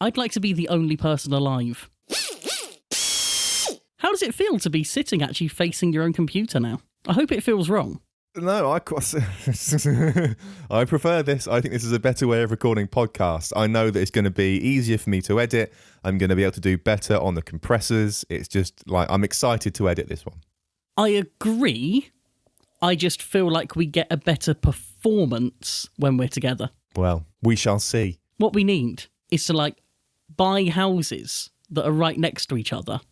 I'd like to be the only person alive. How does it feel to be sitting actually facing your own computer now? I hope it feels wrong. No, I prefer this. I think this is a better way of recording podcasts. I know that it's going to be easier for me to edit. I'm going to be able to do better on the compressors. It's just like, I'm excited to edit this one. I agree. I just feel like we get a better performance when we're together. Well, we shall see. What we need is to buy houses that are right next to each other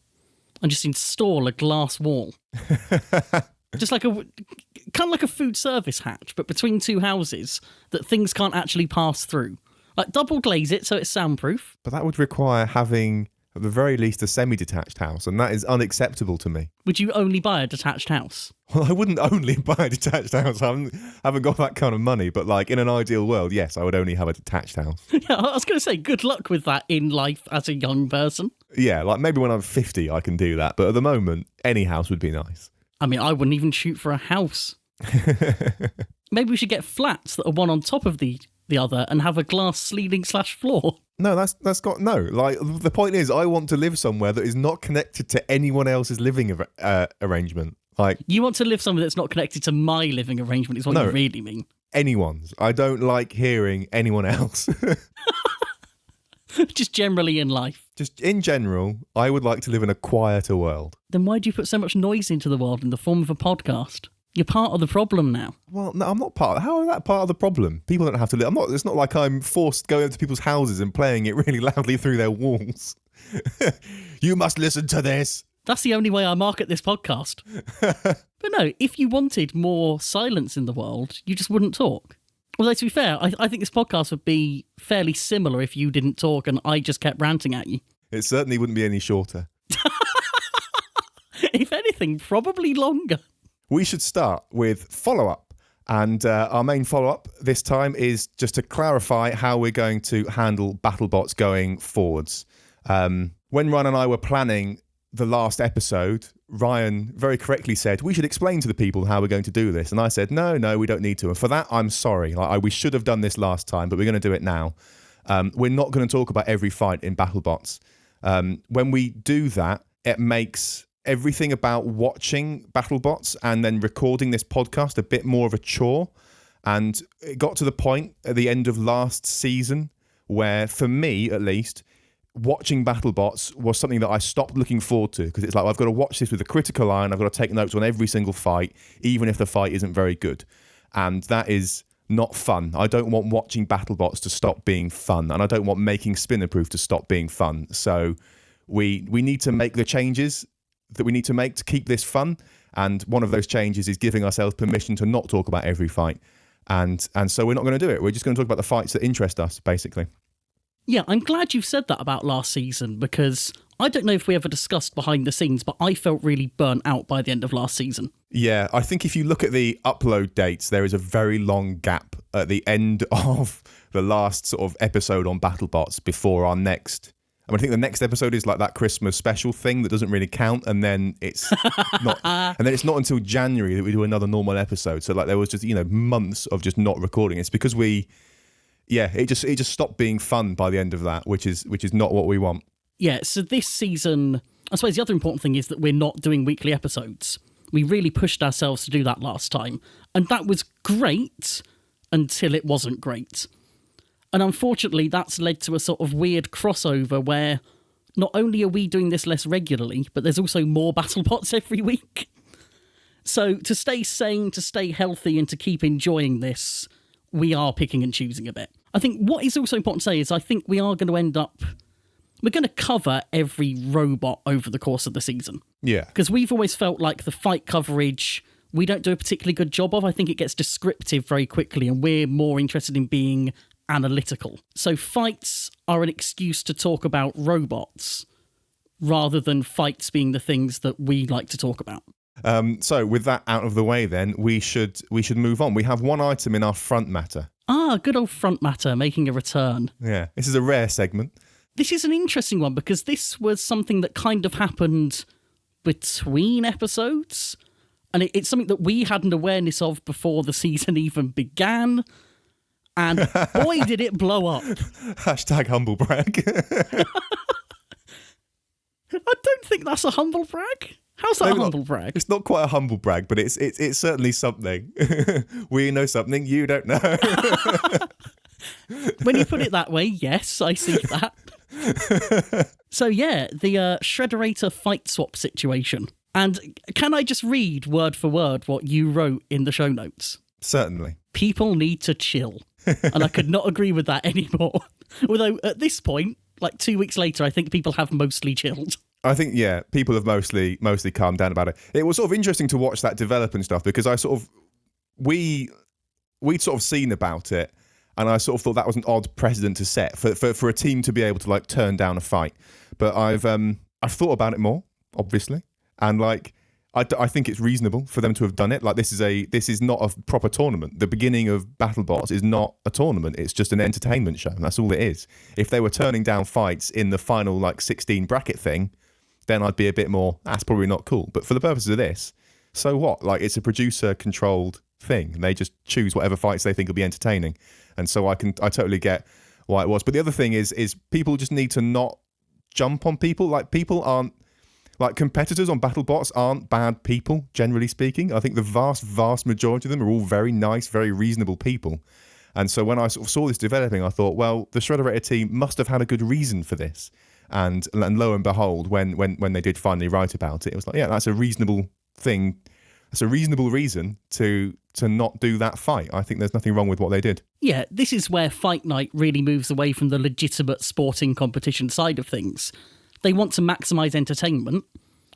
and just install a glass wall. Just kind of like a food service hatch, but between two houses that things can't actually pass through. Like double glaze it so it's soundproof. But that would require having, at the very least, a semi-detached house, and that is unacceptable to me. Would you only buy a detached house? Well, I wouldn't only buy a detached house. I haven't got that kind of money, but in an ideal world, yes, I would only have a detached house. Yeah, I was going to say, good luck with that in life as a young person. Yeah, maybe when I'm 50 I can do that, but at the moment, any house would be nice. I mean, I wouldn't even shoot for a house. Maybe we should get flats that are one on top of the other and have a glass ceiling/floor. No, that's got no. The point is, I want to live somewhere that is not connected to anyone else's living arrangement. You want to live somewhere that's not connected to my living arrangement is what you really mean. Anyone's. I don't like hearing anyone else. Just generally in life. Just in general, I would like to live in a quieter world. Then why do you put so much noise into the world in the form of a podcast? You're part of the problem now. Well, no, I'm not part. How is that part of the problem? People don't have to live. It's not like I'm forced to go into people's houses and playing it really loudly through their walls. You must listen to this. That's the only way I market this podcast. But no, if you wanted more silence in the world, you just wouldn't talk. Although, to be fair, I think this podcast would be fairly similar if you didn't talk and I just kept ranting at you. It certainly wouldn't be any shorter. If anything, probably longer. We should start with follow-up. And our main follow-up this time is just to clarify how we're going to handle BattleBots going forwards. When Ryan and I were planning the last episode, Ryan very correctly said, we should explain to the people how we're going to do this. And I said, no, we don't need to. And for that, I'm sorry. We should have done this last time, but we're going to do it now. We're not going to talk about every fight in BattleBots. When we do that, it makes everything about watching BattleBots and then recording this podcast a bit more of a chore. And it got to the point at the end of last season where, for me at least, watching BattleBots was something that I stopped looking forward to, because it's I've got to watch this with a critical eye and I've got to take notes on every single fight, even if the fight isn't very good. And that is not fun. I don't want watching BattleBots to stop being fun, and I don't want making Spinnerproof to stop being fun. So we need to make the changes that we need to make to keep this fun, and one of those changes is giving ourselves permission to not talk about every fight. And so we're not going to do it. We're just going to talk about the fights that interest us, basically. Yeah, I'm glad you've said that about last season, because I don't know if we ever discussed behind the scenes, but I felt really burnt out by the end of last season. Yeah, I think if you look at the upload dates, there is a very long gap at the end of the last sort of episode on BattleBots before our next. I think the next episode is that Christmas special thing that doesn't really count, and then it's not. And then it's not until January that we do another normal episode. So there was just months of just not recording. It's because it just stopped being fun by the end of that, which is not what we want. Yeah, so this season, I suppose the other important thing is that we're not doing weekly episodes. We really pushed ourselves to do that last time, and that was great until it wasn't great. And unfortunately, that's led to a sort of weird crossover where not only are we doing this less regularly, but there's also more BattleBots every week. So to stay sane, to stay healthy, and to keep enjoying this, we are picking and choosing a bit. I think what is also important to say is I think we are going to end up... We're going to cover every robot over the course of the season. Yeah. Because we've always felt like the fight coverage we don't do a particularly good job of. I think it gets descriptive very quickly, and we're more interested in being analytical. So fights are an excuse to talk about robots rather than fights being the things that we like to talk about. So with that out of the way then, we should move on. We have one item in our front matter. Ah, good old front matter making a return. Yeah, this is a rare segment. This is an interesting one because this was something that kind of happened between episodes, and it's something that we had an awareness of before the season even began. And boy, did it blow up. Hashtag humble brag. I don't think that's a humble brag. How's that a humble brag? It's not quite a humble brag, but it's certainly something. We know something you don't know. When you put it that way, yes, I see that. So yeah, the Shredderator fight swap situation. And can I just read word for word what you wrote in the show notes? Certainly. People need to chill. And I could not agree with that anymore. Although at this point, like 2 weeks later, I think people have mostly chilled. I think, yeah, people have mostly calmed down about it. It was sort of interesting to watch that develop and stuff because we'd sort of seen about it, and I sort of thought that was an odd precedent to set for a team to be able to like turn down a fight. But I've thought about it more, obviously, and like I think it's reasonable for them to have done it. Like this is not a proper tournament. The beginning of BattleBots is not a tournament. It's just an entertainment show, and that's all it is. If they were turning down fights in the final like 16 bracket thing, then I'd be a bit more, that's probably not cool. But for the purposes of this, so what? Like, it's a producer-controlled thing. They just choose whatever fights they think will be entertaining. And so I totally get why it was. But the other thing is people just need to not jump on people. Like, people aren't, like, competitors on BattleBots aren't bad people, generally speaking. I think the vast, vast majority of them are all very nice, very reasonable people. And so when I sort of saw this developing, I thought, well, the Shredderator team must have had a good reason for this. And lo and behold, when they did finally write about it, it was like, yeah, that's a reasonable thing. That's a reasonable reason to not do that fight. I think there's nothing wrong with what they did. Yeah, this is where Fight Night really moves away from the legitimate sporting competition side of things. They want to maximise entertainment,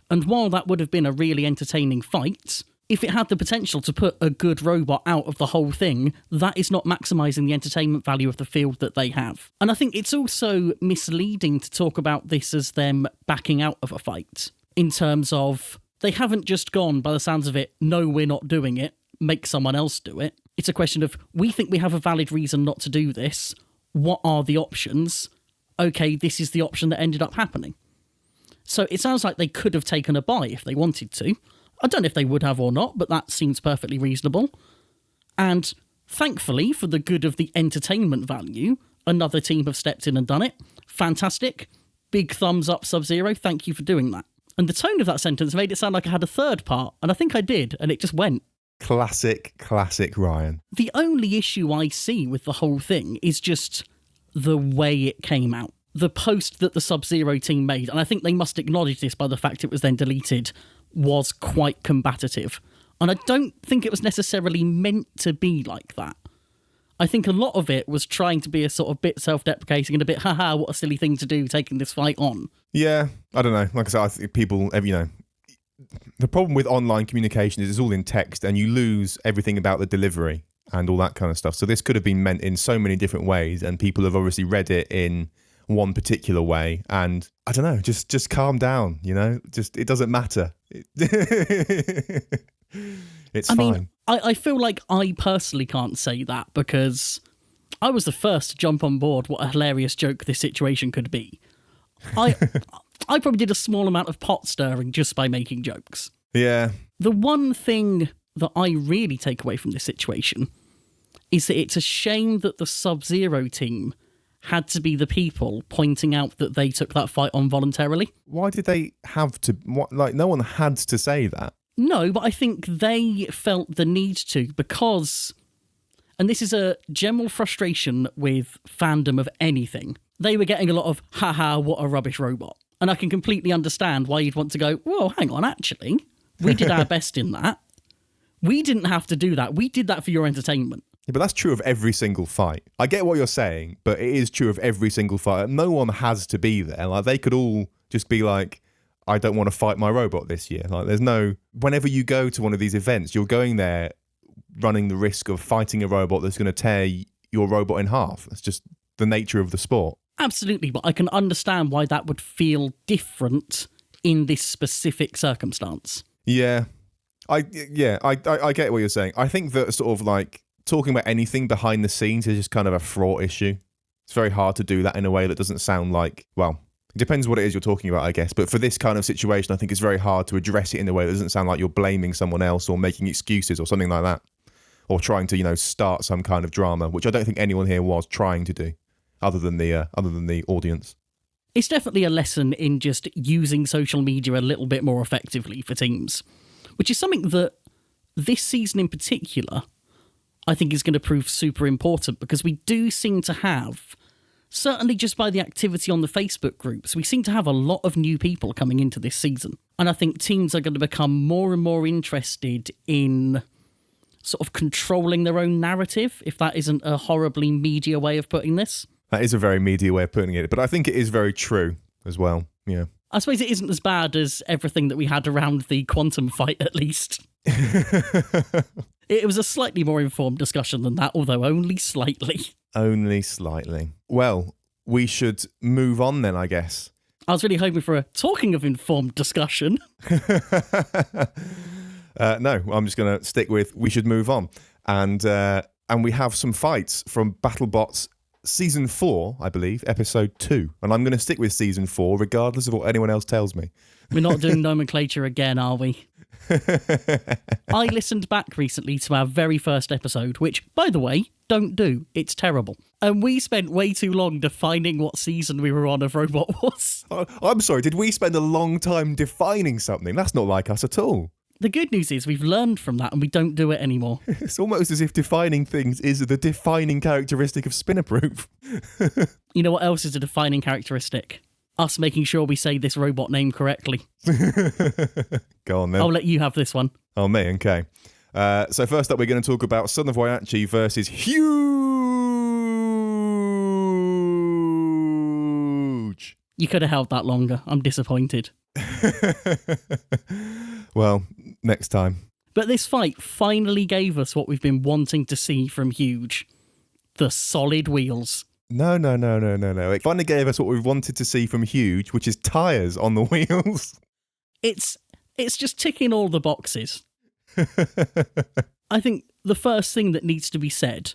and while that would have been a really entertaining fight, if it had the potential to put a good robot out of the whole thing, that is not maximising the entertainment value of the field that they have. And I think it's also misleading to talk about this as them backing out of a fight, in terms of they haven't just gone, by the sounds of it, no, we're not doing it, make someone else do it. It's a question of, we think we have a valid reason not to do this. What are the options? Okay, this is the option that ended up happening. So it sounds like they could have taken a bye if they wanted to. I don't know if they would have or not, but that seems perfectly reasonable. And thankfully, for the good of the entertainment value, another team have stepped in and done it. Fantastic. Big thumbs up, Sub-Zero. Thank you for doing that. And the tone of that sentence made it sound like I had a third part, and I think I did, and it just went. Classic Ryan. The only issue I see with the whole thing is just the way it came out. The post that the Sub-Zero team made, and I think they must acknowledge this by the fact it was then deleted, was quite combative. And I don't think it was necessarily meant to be like that. I think a lot of it was trying to be a sort of bit self-deprecating and a bit, haha, what a silly thing to do, taking this fight on. Yeah, I don't know. Like I said, I think people, the problem with online communication is it's all in text and you lose everything about the delivery and all that kind of stuff. So this could have been meant in so many different ways, and people have obviously read it in one particular way, and I don't know, just calm down, just it doesn't matter. It's fine. Mean, I feel like I personally can't say that because I was the first to jump on board what a hilarious joke this situation could be. I probably did a small amount of pot stirring just by making jokes. Yeah. The one thing that I really take away from this situation is that it's a shame that the Sub-Zero team had to be the people pointing out that they took that fight on voluntarily. Why did they have to? No one had to say that. No, but I think they felt the need to because, and this is a general frustration with fandom of anything, they were getting a lot of, haha, what a rubbish robot. And I can completely understand why you'd want to go, whoa, hang on, actually, we did our best in that. We didn't have to do that. We did that for your entertainment. Yeah, but that's true of every single fight. I get what you're saying, but it is true of every single fight. No one has to be there. Like, they could all just be like, I don't want to fight my robot this year. Like, there's no... Whenever you go to one of these events, you're going there running the risk of fighting a robot that's going to tear your robot in half. That's just the nature of the sport. Absolutely, but I can understand why that would feel different in this specific circumstance. Yeah. I get what you're saying. I think that sort of like talking about anything behind the scenes is just kind of a fraught issue. It's very hard to do that in a way that doesn't sound like, well, it depends what it is you're talking about, I guess. But for this kind of situation, I think it's very hard to address it in a way that doesn't sound like you're blaming someone else or making excuses or something like that. or trying to, start some kind of drama, which I don't think anyone here was trying to do, other than the audience. It's definitely a lesson in just using social media a little bit more effectively for teams, which is something that this season in particular, I think is going to prove super important, because we do seem to have, certainly just by the activity on the Facebook groups, we seem to have a lot of new people coming into this season. And I think teams are going to become more and more interested in sort of controlling their own narrative, if that isn't a horribly media way of putting this. That is a very media way of putting it, but I think it is very true as well, yeah. I suppose it isn't as bad as everything that we had around the quantum fight, at least. It was a slightly more informed discussion than that, although only slightly. Only slightly. Well, we should move on then, I guess. I was really hoping for a talking of informed discussion. No, I'm just going to stick with we should move on. And we have some fights from BattleBots Season 4, I believe, Episode 2. And I'm going to stick with Season 4, regardless of what anyone else tells me. We're not doing nomenclature again, are we? I listened back recently to our very first episode, which, by the way, don't do. It's terrible. And we spent way too long defining what season we were on of Robot Wars. I'm sorry, did we spend a long time defining something? That's not like us at all. The good news is we've learned from that and we don't do it anymore. It's almost as if defining things is the defining characteristic of Spinnerproof. You know what else is a defining characteristic? Us making sure we say this robot name correctly. Go on then. I'll let you have this one. Oh, me, okay. So first up, we're going to talk about Son of Waiachi versus Huge. You could have held that longer. I'm disappointed. Well, next time. But this fight finally gave us what we've been wanting to see from Huge. The solid wheels. No. It finally gave us what we wanted to see from Huge, which is tyres on the wheels. It's just ticking all the boxes. I think the first thing that needs to be said,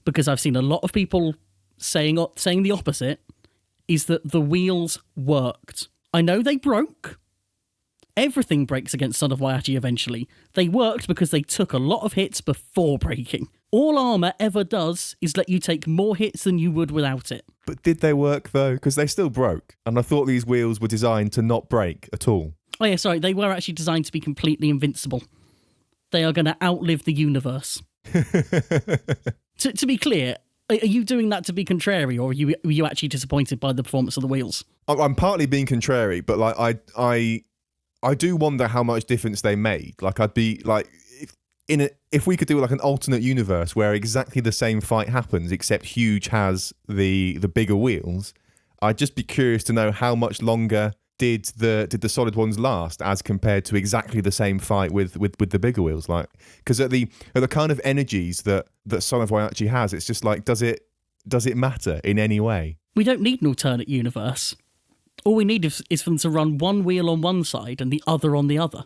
because I've seen a lot of people saying the opposite, is that the wheels worked. I know they broke. Everything breaks against Son of Waiachi eventually. They worked because they took a lot of hits before breaking. All armour ever does is let you take more hits than you would without it. But did they work, though? Because they still broke. And I thought these wheels were designed to not break at all. Oh yeah, sorry, they were actually designed to be completely invincible. They are going to outlive the universe. To be clear, are you doing that to be contrary, or were you actually disappointed by the performance of the wheels? I'm partly being contrary, but like I do wonder how much difference they made. Like I'd be like, if we could do like an alternate universe where exactly the same fight happens, except Huge has the bigger wheels, I'd just be curious to know how much longer did the solid ones last as compared to exactly the same fight with the bigger wheels. Like, because at the kind of energies that Son of Waiachi has, it's just like, does it matter in any way? We don't need an alternate universe. All we need is for them to run one wheel on one side and the other on the other.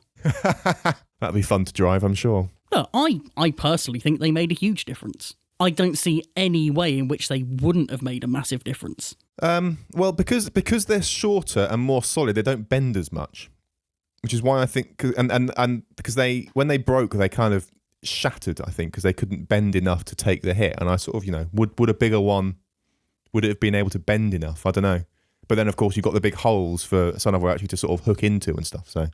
That'd be fun to drive, I'm sure. No, I personally think they made a huge difference. I don't see any way in which they wouldn't have made a massive difference. Well, because they're shorter and more solid, they don't bend as much, which is why I think, and because when they broke, they kind of shattered, I think, because they couldn't bend enough to take the hit. And I sort of, would a bigger one, would it have been able to bend enough? I don't know. But then, of course, you've got the big holes for Son of Waiachi to sort of hook into and stuff. So,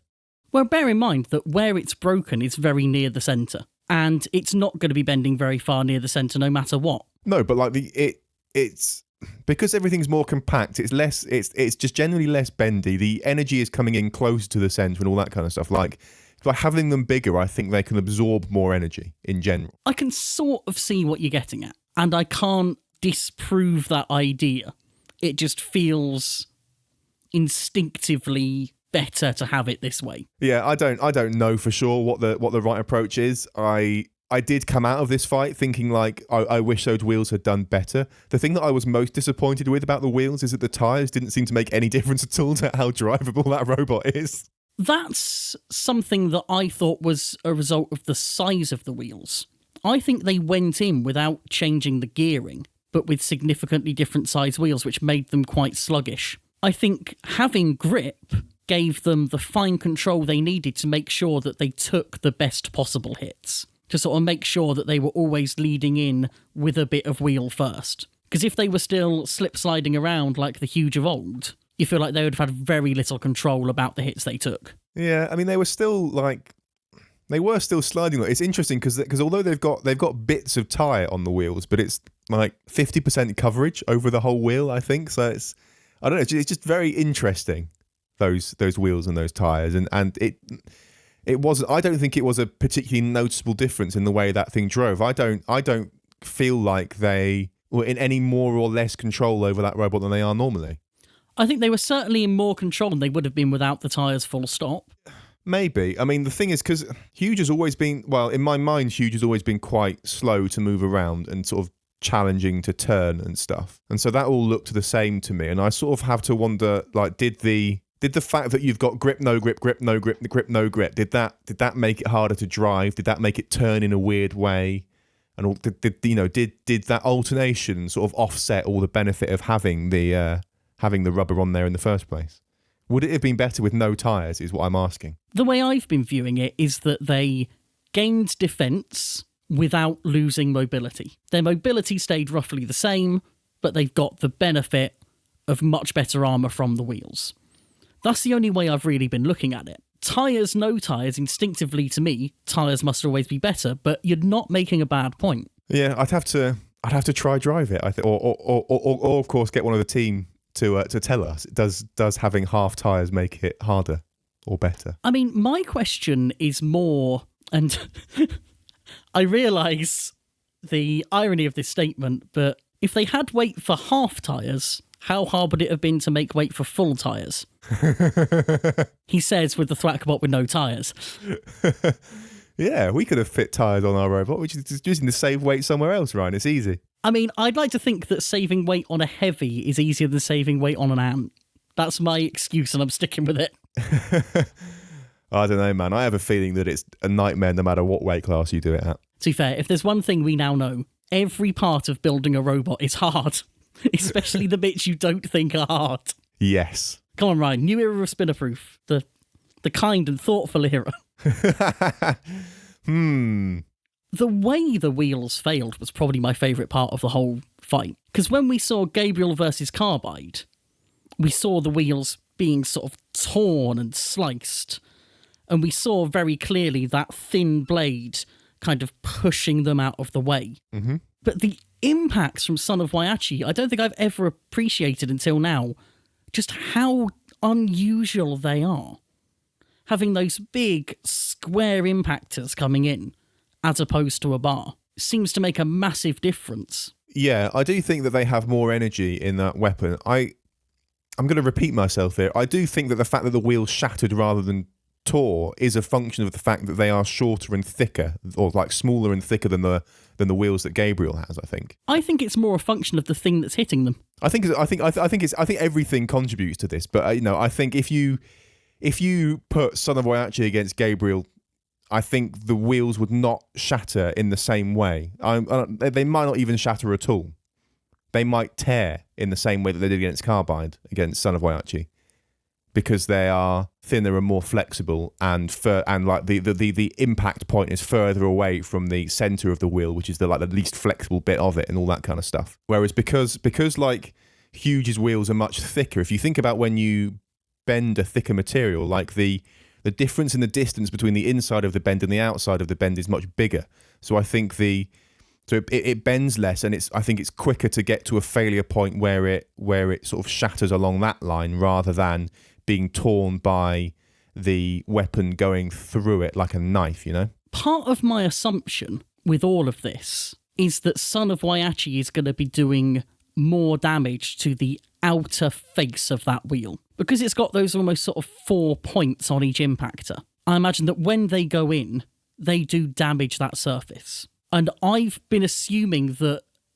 well, bear in mind that where it's broken is very near the centre, and it's not going to be bending very far near the centre no matter what. No, but like it's because everything's more compact. It's less. It's just generally less bendy. The energy is coming in closer to the centre and all that kind of stuff. Like by having them bigger, I think they can absorb more energy in general. I can sort of see what you're getting at, and I can't disprove that idea. It just feels instinctively better to have it this way. Yeah, I don't know for sure what the right approach is. I did come out of this fight thinking like I wish those wheels had done better. The thing that I was most disappointed with about the wheels is that the tyres didn't seem to make any difference at all to how drivable that robot is. That's something that I thought was a result of the size of the wheels. I think they went in without changing the gearing, but with significantly different size wheels, which made them quite sluggish. I think having grip gave them the fine control they needed to make sure that they took the best possible hits. to sort of make sure that they were always leading in with a bit of wheel first. Because if they were still slip-sliding around like the Huge of old, you feel like they would have had very little control about the hits they took. Yeah, I mean, they were still sliding. It's interesting because although they've got bits of tyre on the wheels, but it's like 50% coverage over the whole wheel, I think. So I don't know, it's just very interesting, those wheels and those tyres, and it wasn't. I don't think it was a particularly noticeable difference in the way that thing drove. I don't feel like they were in any more or less control over that robot than they are normally. I think they were certainly in more control than they would have been without the tyres full stop. Maybe. I mean, the thing is, because Huge has always been, well, in my mind, Huge has always been quite slow to move around and sort of challenging to turn and stuff. And so that all looked the same to me. And I sort of have to wonder, like, did the fact that you've got grip, no grip, grip, no grip, grip, no grip, did that make it harder to drive? Did that make it turn in a weird way? And did that alternation sort of offset all the benefit of having the rubber on there in the first place? Would it have been better with no tyres, is what I'm asking. The way I've been viewing it is that they gained defence without losing mobility. Their mobility stayed roughly the same, but they've got the benefit of much better armour from the wheels. That's the only way I've really been looking at it. Tyres, no tyres, instinctively to me, tyres must always be better, but you're not making a bad point. Yeah, I'd have to try drive it, I think, or of course get one of the team to tell us. Does having half tyres make it harder or better? I mean, my question is more, and I realise the irony of this statement, but if they had weight for half tyres, how hard would it have been to make weight for full tyres? He says with the Thwackbot with no tyres. Yeah, we could have fit tyres on our robot, which is just using the save weight somewhere else, Ryan. It's easy. I mean, I'd like to think that saving weight on a heavy is easier than saving weight on an ant. That's my excuse, and I'm sticking with it. I don't know, man. I have a feeling that it's a nightmare no matter what weight class you do it at. To be fair, if there's one thing we now know, every part of building a robot is hard. Especially the bits you don't think are hard. Yes. Come on, Ryan. New era of Spinnerproof. The kind and thoughtful era. The way the wheels failed was probably my favourite part of the whole fight. Because when we saw Gabriel versus Carbide, we saw the wheels being sort of torn and sliced. And we saw very clearly that thin blade kind of pushing them out of the way. Mm-hmm. But the impacts from Son of Waiachi, I don't think I've ever appreciated until now just how unusual they are. Having those big square impactors coming in as opposed to a bar seems to make a massive difference. Yeah, I do think that they have more energy in that weapon. I'm going to repeat myself here. I do think that the fact that the wheels shattered rather than tore is a function of the fact that they are shorter and thicker, or like smaller and thicker than the wheels that Gabriel has. I think it's more a function of the thing that's hitting them. I think everything contributes to this. But I think if you put Son of Waiachi against Gabriel, I think the wheels would not shatter in the same way. They might not even shatter at all. They might tear in the same way that they did against Carbide, against Son of Waiachi, because they are thinner and more flexible, and like the impact point is further away from the center of the wheel, which is the least flexible bit of it, and all that kind of stuff. Whereas because like Huge's wheels are much thicker, if you think about when you bend a thicker material, like the difference in the distance between the inside of the bend and the outside of the bend is much bigger. So I think it bends less, and I think it's quicker to get to a failure point where it sort of shatters along that line rather than being torn by the weapon going through it like a knife, you know? Part of my assumption with all of this is that Son of Waiachi is going to be doing more damage to the outer face of that wheel, because it's got those almost sort of 4 points on each impactor. I imagine that when they go in, they do damage that surface. And I've been assuming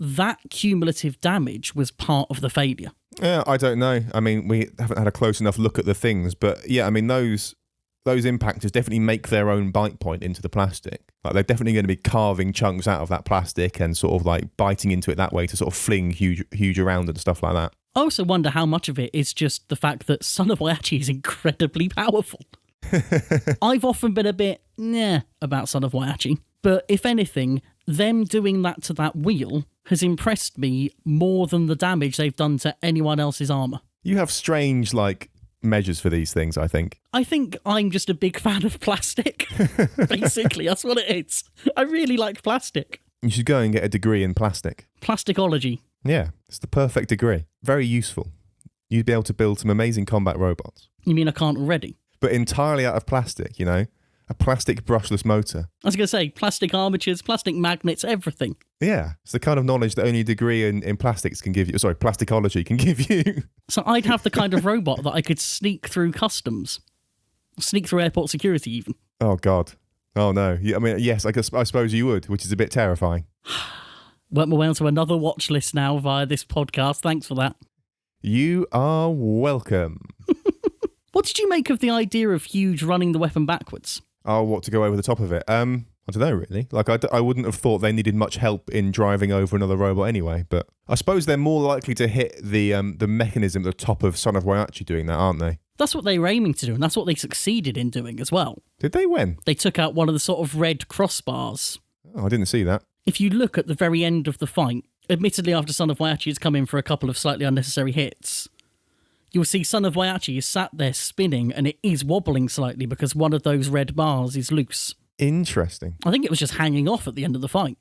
that cumulative damage was part of the failure. Yeah, I don't know. I mean, we haven't had a close enough look at the things, but yeah, I mean, those impactors definitely make their own bite point into the plastic. Like, they're definitely going to be carving chunks out of that plastic and sort of like biting into it that way to sort of fling huge around and stuff like that. I also wonder how much of it is just the fact that Son of Waiachi is incredibly powerful. I've often been a bit about Son of Waiachi, But if anything, them doing that to that wheel has impressed me more than the damage they've done to anyone else's armour. You have strange, measures for these things, I think. I think I'm just a big fan of plastic. Basically, that's what it is. I really like plastic. You should go and get a degree in plastic. Plasticology. Yeah, it's the perfect degree. Very useful. You'd be able to build some amazing combat robots. You mean I can't already? But entirely out of plastic, A plastic brushless motor. I was going to say, plastic armatures, plastic magnets, everything. Yeah, it's the kind of knowledge that only a degree in plastics can give you. Sorry, plasticology can give you. So I'd have the kind of robot that I could sneak through customs. Sneak through airport security, even. Oh, God. Oh, no. I mean, yes, I suppose you would, which is a bit terrifying. Work my way onto another watch list now via this podcast. Thanks for that. You are welcome. What did you make of the idea of Huge running the weapon backwards? Oh, what, to go over the top of it? I don't know, really. I wouldn't have thought they needed much help in driving over another robot anyway, but I suppose they're more likely to hit the mechanism at the top of Son of Waiachi doing that, aren't they? That's what they were aiming to do, and that's what they succeeded in doing as well. Did they win? They took out one of the sort of red crossbars. Oh, I didn't see that. If you look at the very end of the fight, admittedly after Son of Waiachi has come in for a couple of slightly unnecessary hits, you'll see Son of Waiachi is sat there spinning, and it is wobbling slightly because one of those red bars is loose. Interesting. I think it was just hanging off at the end of the fight.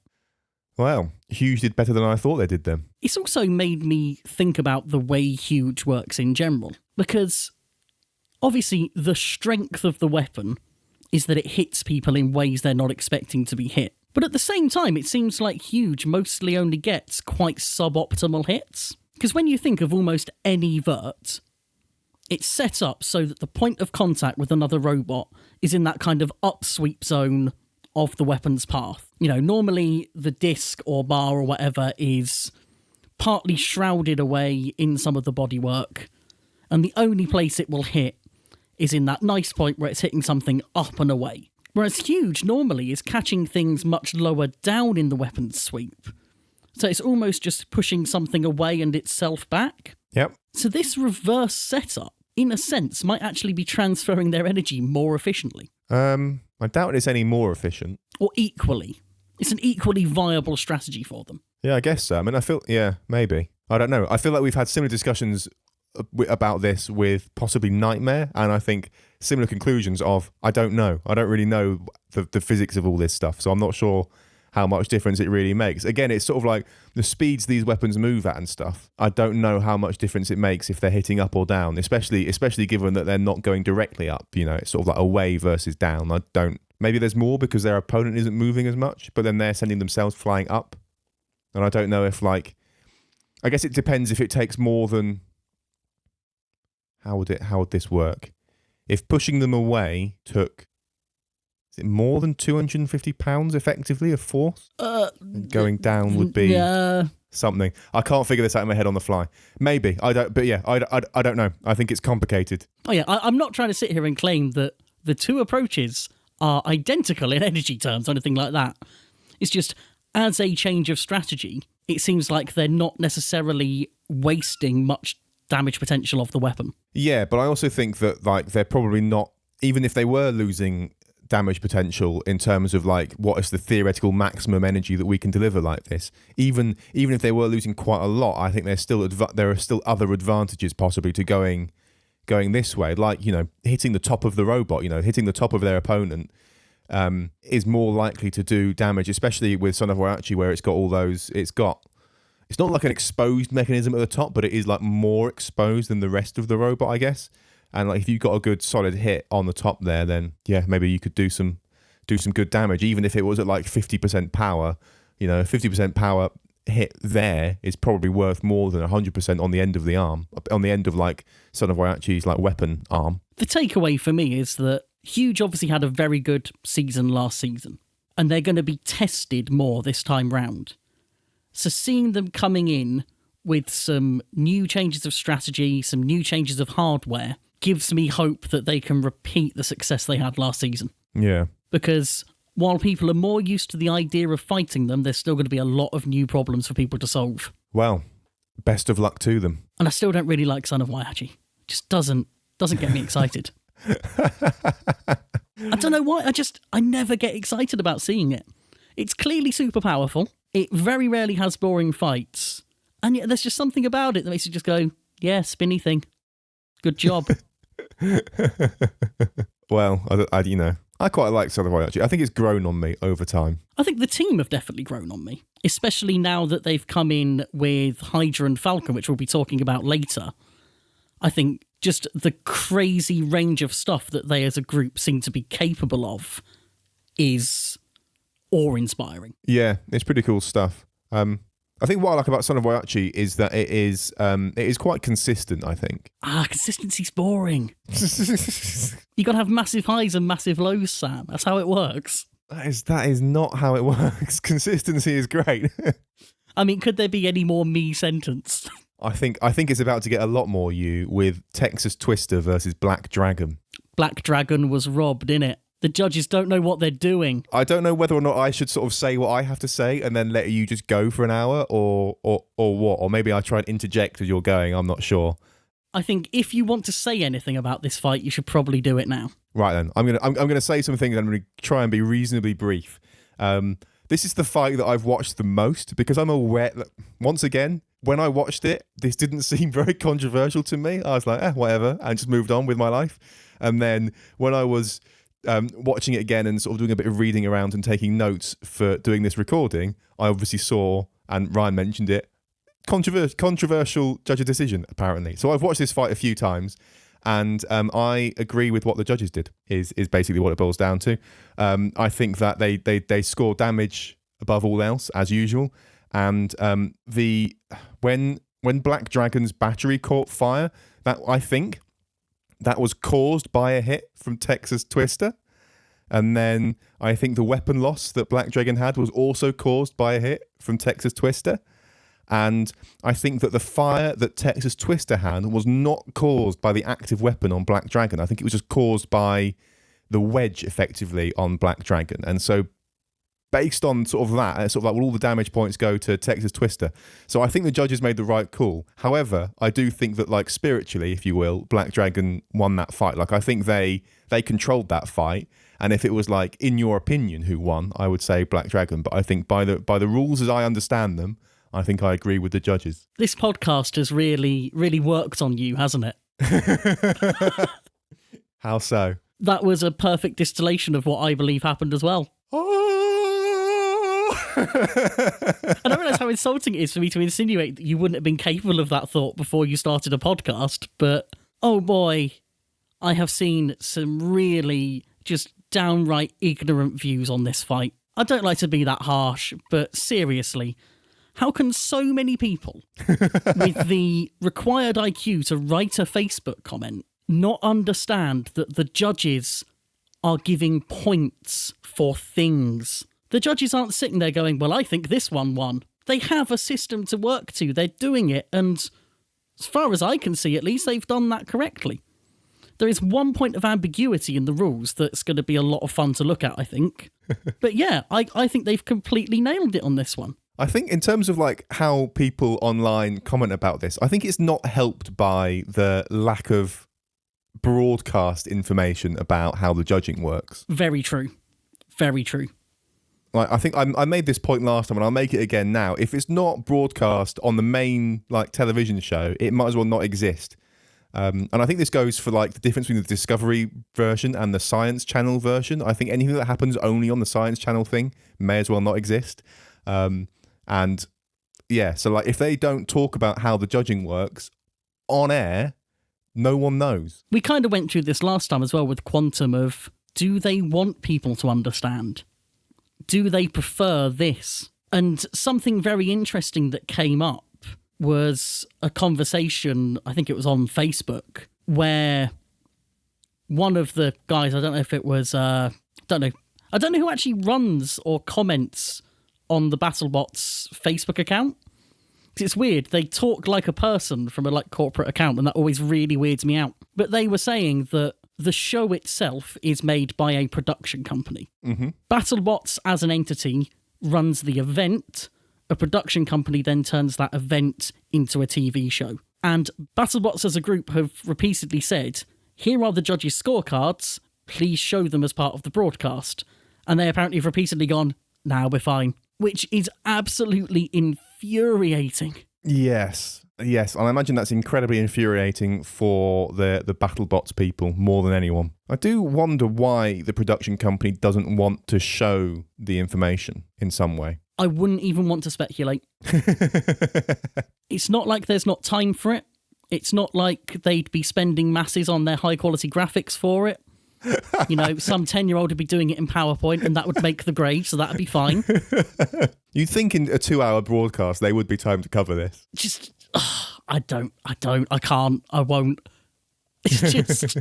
Well, Huge did better than I thought they did then. It's also made me think about the way Huge works in general, because obviously the strength of the weapon is that it hits people in ways they're not expecting to be hit. But at the same time, it seems like Huge mostly only gets quite suboptimal hits. Because when you think of almost any vert, it's set up so that the point of contact with another robot is in that kind of upsweep zone of the weapon's path. Normally the disc or bar or whatever is partly shrouded away in some of the bodywork, and the only place it will hit is in that nice point where it's hitting something up and away. Whereas Huge normally is catching things much lower down in the weapon's sweep. So it's almost just pushing something away and itself back. Yep. So this reverse setup, in a sense, might actually be transferring their energy more efficiently. I doubt it's any more efficient. Or equally. It's an equally viable strategy for them. Yeah, I guess so. I mean, maybe. I don't know. I feel like we've had similar discussions about this with possibly Nightmare, and I think similar conclusions of, I don't know. I don't really know the physics of all this stuff, so I'm not sure how much difference it really makes. Again, it's sort of like the speeds these weapons move at and stuff. I don't know how much difference it makes if they're hitting up or down, especially given that they're not going directly up. It's sort of like away versus down. Maybe there's more because their opponent isn't moving as much, but then they're sending themselves flying up. And I don't know if I guess it depends if it takes more than, how would this work? If pushing them away took, is it more than 250 pounds effectively of force? Going down would be something. I can't figure this out in my head on the fly. Maybe. I don't, but yeah, I don't know. I think it's complicated. Oh yeah, I'm not trying to sit here and claim that the two approaches are identical in energy terms or anything like that. It's just, as a change of strategy, it seems like they're not necessarily wasting much damage potential of the weapon. Yeah, but I also think that they're probably not, even if they were losing damage potential in terms of what is the theoretical maximum energy that we can deliver like this, even if they were losing quite a lot, I think there are still other advantages possibly to going this way, hitting the top of the robot, hitting the top of their opponent is more likely to do damage, especially with Son of Waiachi, where it's not like an exposed mechanism at the top, but it is more exposed than the rest of the robot, I guess. And if you've got a good solid hit on the top there, then yeah, maybe you could do some good damage, even if it was at 50% power. 50% power hit there is probably worth more than 100% on the end of the arm, on the end of Son of Waiachi's weapon arm. The takeaway for me is that Huge obviously had a very good season last season, and they're going to be tested more this time round. So seeing them coming in with some new changes of strategy, some new changes of hardware, gives me hope that they can repeat the success they had last season. Yeah. Because while people are more used to the idea of fighting them, there's still going to be a lot of new problems for people to solve. Well, best of luck to them. And I still don't really like Son of Waiachi. Just doesn't get me excited. I don't know why. I never get excited about seeing it. It's clearly super powerful. It very rarely has boring fights. And yet there's just something about it that makes you just go, yeah, spinny thing. Good job. Well, I quite like Son of Boyarchi. I think it's grown on me over time. I think the team have definitely grown on me, especially now that they've come in with Hydra and Falcon, which we'll be talking about later. I think just the crazy range of stuff that they as a group seem to be capable of is awe-inspiring. Yeah, it's pretty cool stuff. I think what I like about Son of Boyarchi is that it is quite consistent, I think. Consistency's boring. You got to have massive highs and massive lows, Sam. That's how it works. That is not how it works. Consistency is great. I mean, could there be any more me sentence? I think it's about to get a lot more you with Texas Twister versus Black Dragon. Black Dragon was robbed, innit? The judges don't know what they're doing. I don't know whether or not I should sort of say what I have to say and then let you just go for an hour or what. Or maybe I try and interject as you're going. I'm not sure. I think if you want to say anything about this fight, you should probably do it now. Right then. I'm gonna say some things and I'm going to try and be reasonably brief. This is the fight that I've watched the most because I'm aware that, once again, when I watched it, this didn't seem very controversial to me. I was like, whatever, and just moved on with my life. And then when I was watching it again and sort of doing a bit of reading around and taking notes for doing this recording, I obviously saw, and Ryan mentioned it, controversial judge decision, apparently. So I've watched this fight a few times, and I agree with what the judges did, is basically what it boils down to. I think that they score damage above all else, as usual. And when Black Dragon's battery caught fire, I think that was caused by a hit from Texas Twister. And then I think the weapon loss that Black Dragon had was also caused by a hit from Texas Twister. And I think that the fire that Texas Twister had was not caused by the active weapon on Black Dragon. I think it was just caused by the wedge, effectively, on Black Dragon. And so based on sort of that, sort of like, all the damage points go to Texas Twister. So I think the judges made the right call. However, I do think that, like, spiritually, if you will, Black Dragon won that fight. Like, I think they controlled that fight. And if it was like, in your opinion, who won, I would say Black Dragon. But I think by the rules as I understand them, I think I agree with the judges. This podcast has really, really worked on you, hasn't it? How so? That was a perfect distillation of what I believe happened as well. And I realise how insulting it is for me to insinuate that you wouldn't have been capable of that thought before you started a podcast, but oh boy, I have seen some really just downright ignorant views on this fight. I don't like to be that harsh, but seriously, how can so many people with the required IQ to write a Facebook comment not understand that the judges are giving points for things? The judges aren't sitting there going, well, I think this one won. They have a system to work to. They're doing it. And as far as I can see, at least, they've done that correctly. There is one point of ambiguity in the rules that's going to be a lot of fun to look at, I think. But yeah, I think they've completely nailed it on this one. I think in terms of like how people online comment about this, I think it's not helped by the lack of broadcast information about how the judging works. Very true. Very true. Like, I think I made this point last time and I'll make it again now. If it's not broadcast on the main like television show, it might as well not exist. And I think this goes for like the difference between the Discovery version and the Science Channel version. I think anything that happens only on the Science Channel thing may as well not exist. And yeah, so like if they don't talk about how the judging works on air, no one knows. We kind of went through this last time as well with Quantum of, do they want people to understand? Do they prefer this? And something very interesting that came up was a conversation, I think it was on Facebook, where one of the guys, I don't know if it was, I don't know who actually runs or comments on the BattleBots Facebook account. It's weird. They talk like a person from a like corporate account, and that always really weirds me out. But they were saying that the show itself is made by a production company. Mm-hmm. BattleBots as an entity runs the event. A production company then turns that event into a TV show. And BattleBots as a group have repeatedly said, here are the judges' scorecards, please show them as part of the broadcast. And they apparently have repeatedly gone, nah, we're fine. Which is absolutely infuriating. Yes. And I imagine that's incredibly infuriating for the BattleBots people more than anyone. I do wonder why the production company doesn't want to show the information in some way. I wouldn't even want to speculate. It's not like there's not time for it. It's not like they'd be spending masses on their high-quality graphics for it. You know, some 10-year-old would be doing it in PowerPoint and that would make the grade, so that'd be fine. You'd think in a 2-hour broadcast there would be time to cover this. Just, I can't, I won't. It's just,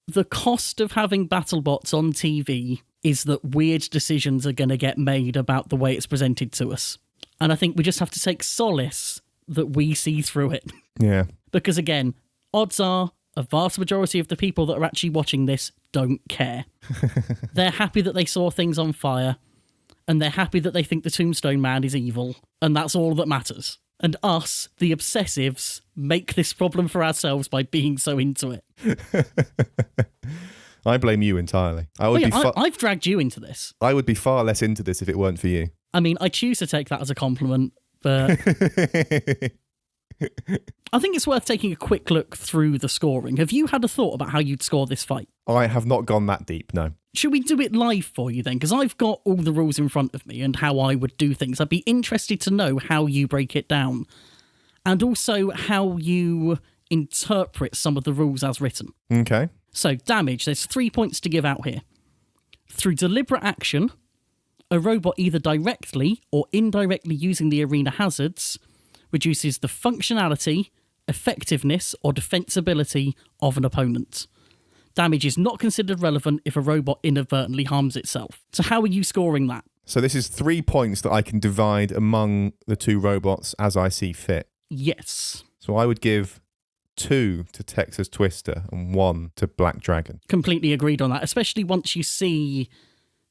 the cost of having BattleBots on TV is that weird decisions are going to get made about the way it's presented to us. And I think we just have to take solace that we see through it. Yeah. Because again, odds are a vast majority of the people that are actually watching this don't care. They're happy that they saw things on fire, and they're happy that they think the Tombstone Man is evil, and that's all that matters. And us, the obsessives, make this problem for ourselves by being so into it. I blame you entirely. I've dragged you into this. I would be far less into this if it weren't for you. I mean, I choose to take that as a compliment, but I think it's worth taking a quick look through the scoring. Have you had a thought about how you'd score this fight? I have not gone that deep, no. Should we do it live for you then? Because I've got all the rules in front of me and how I would do things. I'd be interested to know how you break it down. And also how you interpret some of the rules as written. Okay. So, damage, there's 3 points to give out here. Through deliberate action, a robot either directly or indirectly using the arena hazards reduces the functionality, effectiveness, or defensibility of an opponent. Damage is not considered relevant if a robot inadvertently harms itself. So how are you scoring that? So this is 3 points that I can divide among the two robots as I see fit. Yes. So I would give 2 to Texas Twister and 1 to Black Dragon. Completely agreed on that, especially once you see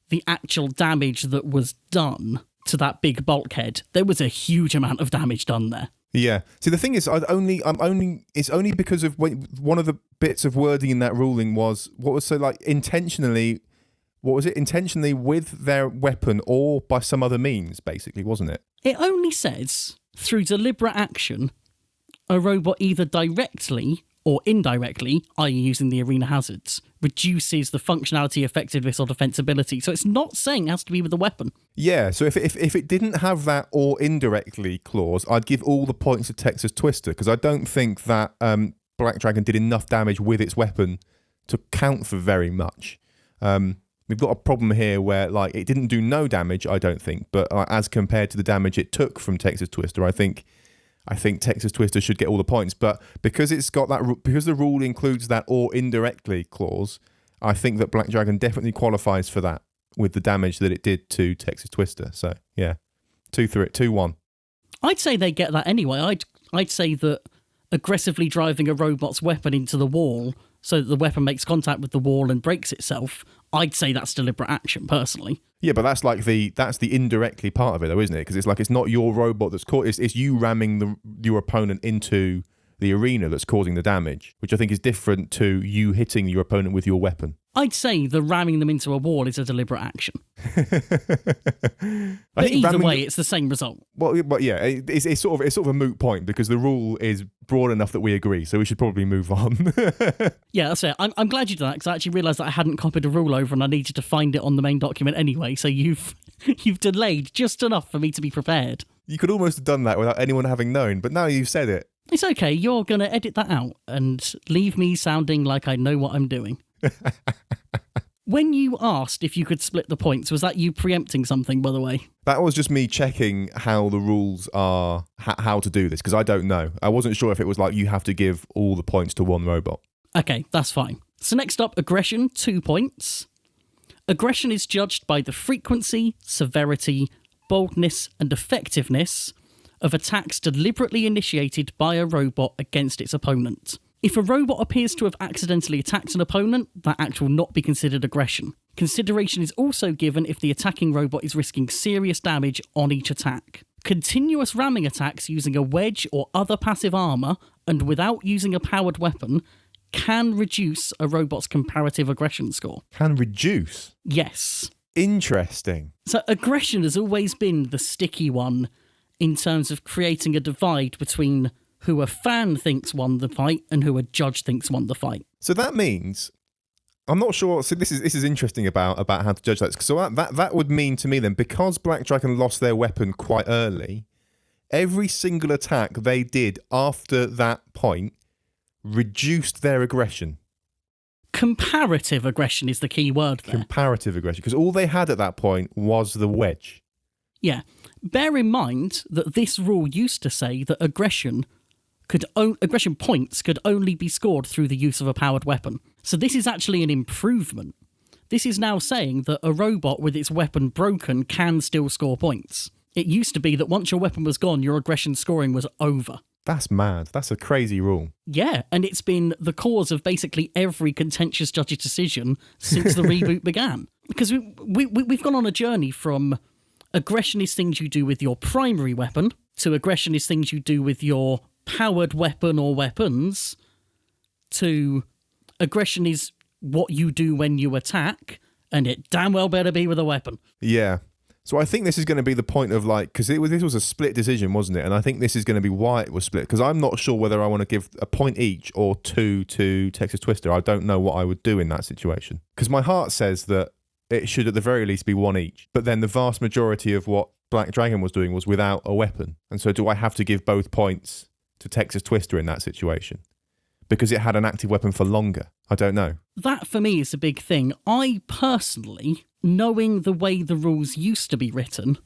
the actual damage that was done to that big bulkhead. There was a huge amount of damage done there. Yeah. See, the thing is, it's only because of one of the bits of wording in that ruling was intentionally with their weapon or by some other means, basically, wasn't it? It only says through deliberate action, a robot either directly or indirectly, i.e. using the arena hazards, reduces the functionality, effectiveness, or defensibility. So it's not saying it has to be with the weapon. Yeah, so if it didn't have that or indirectly clause, I'd give all the points to Texas Twister, because I don't think that Black Dragon did enough damage with its weapon to count for very much. We've got a problem here where it didn't do no damage, I don't think, but as compared to the damage it took from Texas Twister, I think Texas Twister should get all the points, but because it's got that, because the rule includes that or indirectly clause, I think that Black Dragon definitely qualifies for that with the damage that it did to Texas Twister. So yeah, 2-1. I'd say they get that anyway. I'd say that aggressively driving a robot's weapon into the wall so that the weapon makes contact with the wall and breaks itself, I'd say that's deliberate action, personally. Yeah, but that's the indirectly part of it, though, isn't it? Because it's not your robot that's caught. It's you ramming your opponent into the arena that's causing the damage, which I think is different to you hitting your opponent with your weapon. I'd say the ramming them into a wall is a deliberate action. But either way, it's the same result. Well, but yeah, it's sort of a moot point because the rule is broad enough that we agree, so we should probably move on. Yeah, that's it. I'm glad you did that because I actually realised that I hadn't copied a rule over and I needed to find it on the main document anyway. So you've delayed just enough for me to be prepared. You could almost have done that without anyone having known, but now you've said it. It's okay. You're going to edit that out and leave me sounding like I know what I'm doing. When you asked if you could split the points, was that you preempting something, by the way? That was just me checking how the rules are, how to do this, because I don't know. I wasn't sure if it was like you have to give all the points to one robot. Okay, that's fine. So next up, aggression, 2 points. Aggression is judged by the frequency, severity, boldness, and effectiveness of attacks deliberately initiated by a robot against its opponent. If a robot appears to have accidentally attacked an opponent, that act will not be considered aggression. Consideration is also given if the attacking robot is risking serious damage on each attack. Continuous ramming attacks using a wedge or other passive armour, and without using a powered weapon, can reduce a robot's comparative aggression score. Can reduce? Yes. Interesting. So aggression has always been the sticky one in terms of creating a divide between who a fan thinks won the fight and who a judge thinks won the fight. So that means, I'm not sure. So this is interesting about how to judge that. So that would mean to me then, because Black Dragon lost their weapon quite early, every single attack they did after that point reduced their aggression. Comparative aggression is the key word there. Comparative aggression, because all they had at that point was the wedge. Yeah. Bear in mind that this rule used to say that aggression points could only be scored through the use of a powered weapon. So this is actually an improvement. This is now saying that a robot with its weapon broken can still score points. It used to be that once your weapon was gone, your aggression scoring was over. That's mad. That's a crazy rule. Yeah, and it's been the cause of basically every contentious judge's decision since the reboot began. Because we've gone on a journey from aggression is things you do with your primary weapon to aggression is things you do with your powered weapon or weapons to aggression is what you do when you attack, and it damn well better be with a weapon. Yeah. So I think this is going to be the point of because this was a split decision, wasn't it? And I think this is going to be why it was split, because I'm not sure whether I want to give a point each or 2 to Texas Twister. I don't know what I would do in that situation, because my heart says that it should at the very least be 1 each. But then the vast majority of what Black Dragon was doing was without a weapon. And so do I have to give both points to Texas Twister in that situation? Because it had an active weapon for longer. I don't know. That, for me, is a big thing. I personally, knowing the way the rules used to be written,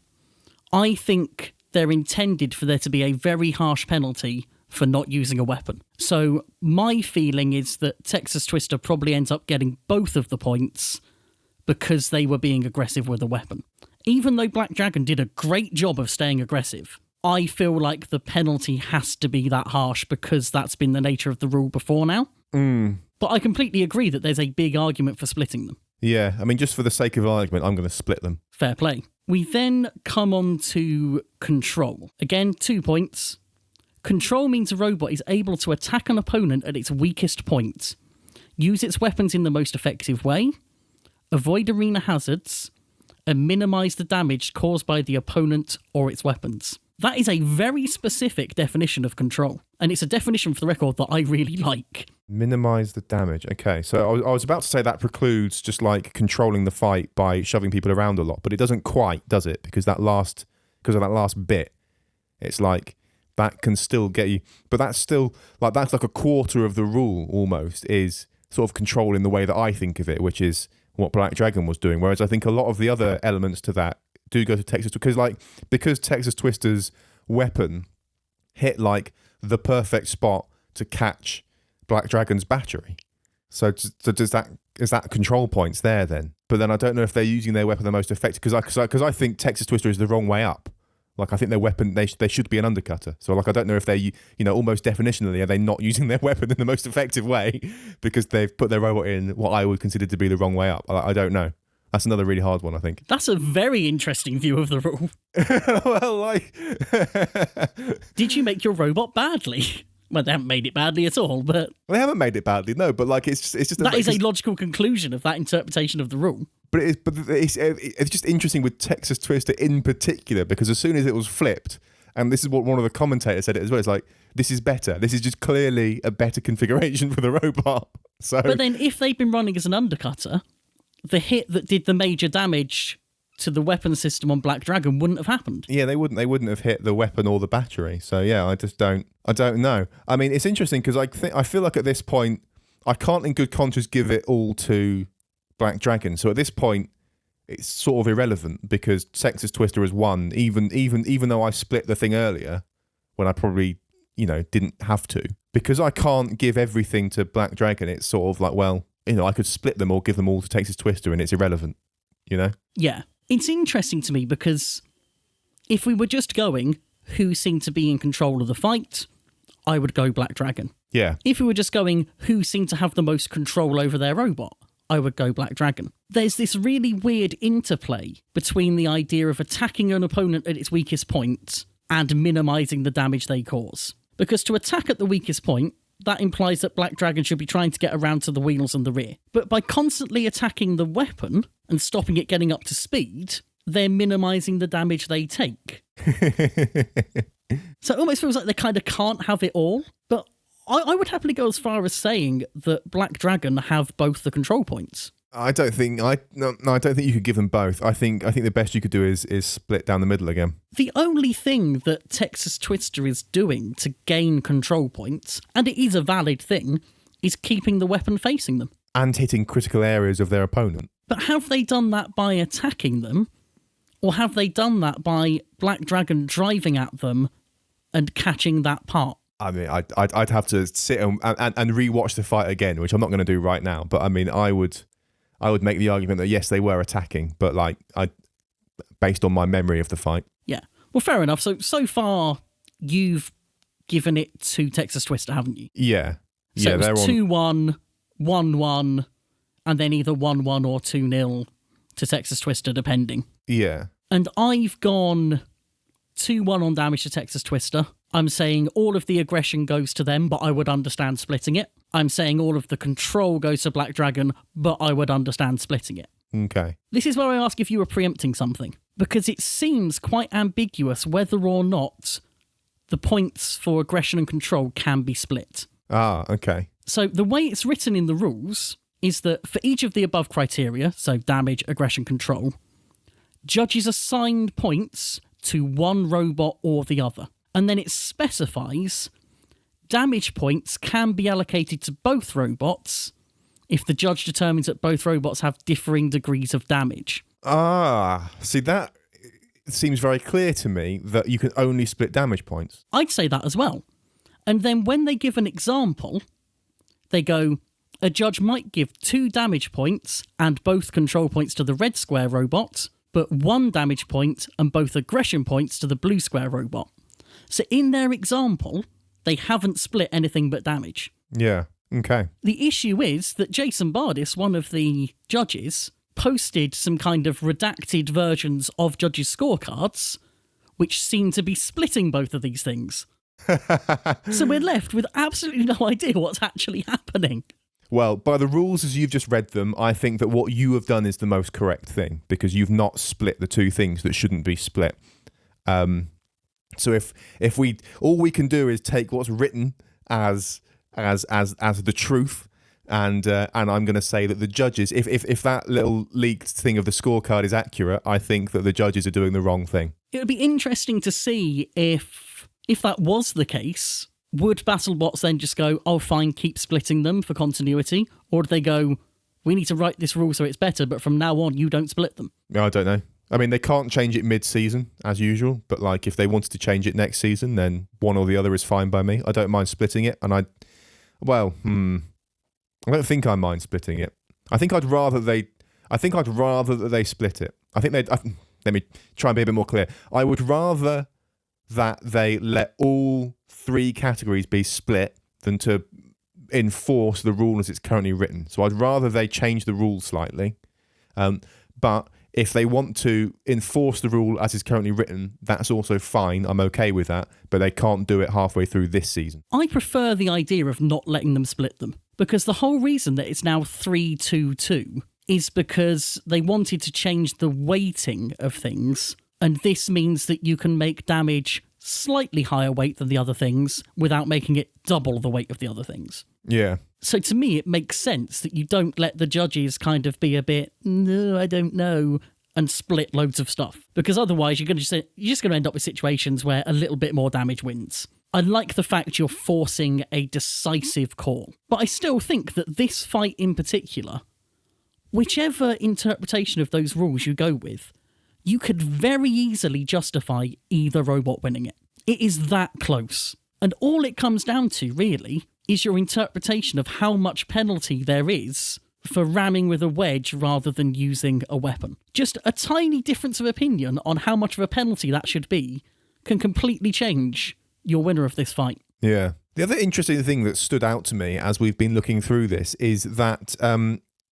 I think they're intended for there to be a very harsh penalty for not using a weapon. So my feeling is that Texas Twister probably ends up getting both of the points because they were being aggressive with a weapon. Even though Black Dragon did a great job of staying aggressive, I feel like the penalty has to be that harsh because that's been the nature of the rule before now. But I completely agree that there's a big argument for splitting them. Yeah, I mean, just for the sake of argument, I'm going to split them. Fair play. We then come on to control. Again, 2 points. Control means a robot is able to attack an opponent at its weakest point, use its weapons in the most effective way, avoid arena hazards, and minimise the damage caused by the opponent or its weapons. That is a very specific definition of control, and it's a definition for the record that I really like. Minimise the damage. Okay, so I was about to say that precludes just controlling the fight by shoving people around a lot, but it doesn't quite, does it? Because of that last bit, it's that can still get you, but that's still that's like a quarter of the rule almost, is sort of control in the way that I think of it, which is what Black Dragon was doing. Whereas I think a lot of the other elements to that do go to Texas, because Texas Twister's weapon hit the perfect spot to catch Black Dragon's battery. So is that control points there then? But then I don't know if they're using their weapon the most effective, because I think Texas Twister is the wrong way up. I think their weapon, they should be an undercutter. So I don't know if they, almost definitionally, are they not using their weapon in the most effective way because they've put their robot in what I would consider to be the wrong way up. I don't know. That's another really hard one, I think. That's a very interesting view of the rule. Well, Did you make your robot badly? Well, they haven't made it badly at all, but... They haven't made it badly, no, but it's just... That is a logical conclusion of that interpretation of the rule. But it's just interesting with Texas Twister in particular, because as soon as it was flipped, and this is what one of the commentators said it as well, it's this is better. This is just clearly a better configuration for the robot. So, but then if they'd been running as an undercutter, the hit that did the major damage to the weapon system on Black Dragon wouldn't have happened. Yeah, they wouldn't have hit the weapon or the battery. So yeah, I don't know. I mean, it's interesting because I feel like at this point I can't in good conscience give it all to Black Dragon. So at this point it's sort of irrelevant because Texas Twister has won, even though I split the thing earlier when I probably didn't have to, because I can't give everything to Black Dragon. It's sort of I could split them or give them all to Texas Twister and it's irrelevant, Yeah. It's interesting to me because if we were just going who seemed to be in control of the fight, I would go Black Dragon. Yeah. If we were just going who seemed to have the most control over their robot, I would go Black Dragon. There's this really weird interplay between the idea of attacking an opponent at its weakest point and minimising the damage they cause. Because to attack at the weakest point, that implies that Black Dragon should be trying to get around to the wheels and the rear. But by constantly attacking the weapon and stopping it getting up to speed, they're minimising the damage they take. So it almost feels like they kind of can't have it all. But I would happily go as far as saying that Black Dragon have both the control points. I don't think I don't think you could give them both. I think the best you could do is split down the middle again. The only thing that Texas Twister is doing to gain control points, and it is a valid thing, is keeping the weapon facing them. And hitting critical areas of their opponent. But have they done that by attacking them? Or have they done that by Black Dragon driving at them and catching that part? I mean, I'd have to sit and rewatch the fight again, which I'm not going to do right now. But I mean, I would make the argument that yes, they were attacking, but like based on my memory of the fight. Yeah. Well, fair enough. So far, you've given it to Texas Twister, haven't you? Yeah. So yeah, it was 2-1, 1-1, and then either 1-1 or 2-0 to Texas Twister, depending. Yeah. And I've gone 2-1 on damage to Texas Twister. I'm saying all of the aggression goes to them, but I would understand splitting it. I'm saying all of the control goes to Black Dragon, but I would understand splitting it. Okay. This is where I ask if you were preempting something, because it seems quite ambiguous whether or not the points for aggression and control can be split. Ah, okay. So the way it's written in the rules is that for each of the above criteria, so damage, aggression, control, judges assign points to one robot or the other. And then it specifies damage points can be allocated to both robots if the judge determines that both robots have differing degrees of damage. Ah, see, that seems very clear to me that you can only split damage points. I'd say that as well. And then when they give an example, they go, a judge might give 2 damage points and both control points to the red square robot, but 1 damage point and both aggression points to the blue square robot. So in their example, they haven't split anything but damage. Yeah, okay. The issue is that Jason Bardis, one of the judges, posted some kind of redacted versions of judges' scorecards, which seem to be splitting both of these things. So we're left with absolutely no idea what's actually happening. Well, by the rules as you've just read them, I think that what you have done is the most correct thing, because you've not split the two things that shouldn't be split. So if we all we can do is take what's written as the truth, and I'm going to say that the judges, if that little leaked thing of the scorecard is accurate, I think that the judges are doing the wrong thing. It would be interesting to see if that was the case. Would BattleBots then just go, oh, fine, keep splitting them for continuity? Or do they go, we need to write this rule so it's better, but from now on, you don't split them? I don't know. I mean, they can't change it mid-season, as usual, but like if they wanted to change it next season, then one or the other is fine by me. I don't mind splitting it, and I don't think I mind splitting it. I think I'd rather that they split it. Let me try and be a bit more clear. I would rather that they let all 3 categories be split than to enforce the rule as it's currently written. So I'd rather they change the rule slightly. But if they want to enforce the rule as is currently written, that's also fine. I'm okay with that. But they can't do it halfway through this season. I prefer the idea of not letting them split them, because the whole reason that it's now 3-2-2 is because they wanted to change the weighting of things. And this means that you can make damage slightly higher weight than the other things without making it double the weight of the other things. Yeah. So to me, it makes sense that you don't let the judges kind of be a bit, no, I don't know, and split loads of stuff. Because otherwise, you're just going to end up with situations where a little bit more damage wins. I like the fact you're forcing a decisive call. But I still think that this fight in particular, whichever interpretation of those rules you go with, you could very easily justify either robot winning it. It is that close. And all it comes down to, really, is your interpretation of how much penalty there is for ramming with a wedge rather than using a weapon. Just a tiny difference of opinion on how much of a penalty that should be can completely change your winner of this fight. Yeah. The other interesting thing that stood out to me as we've been looking through this is that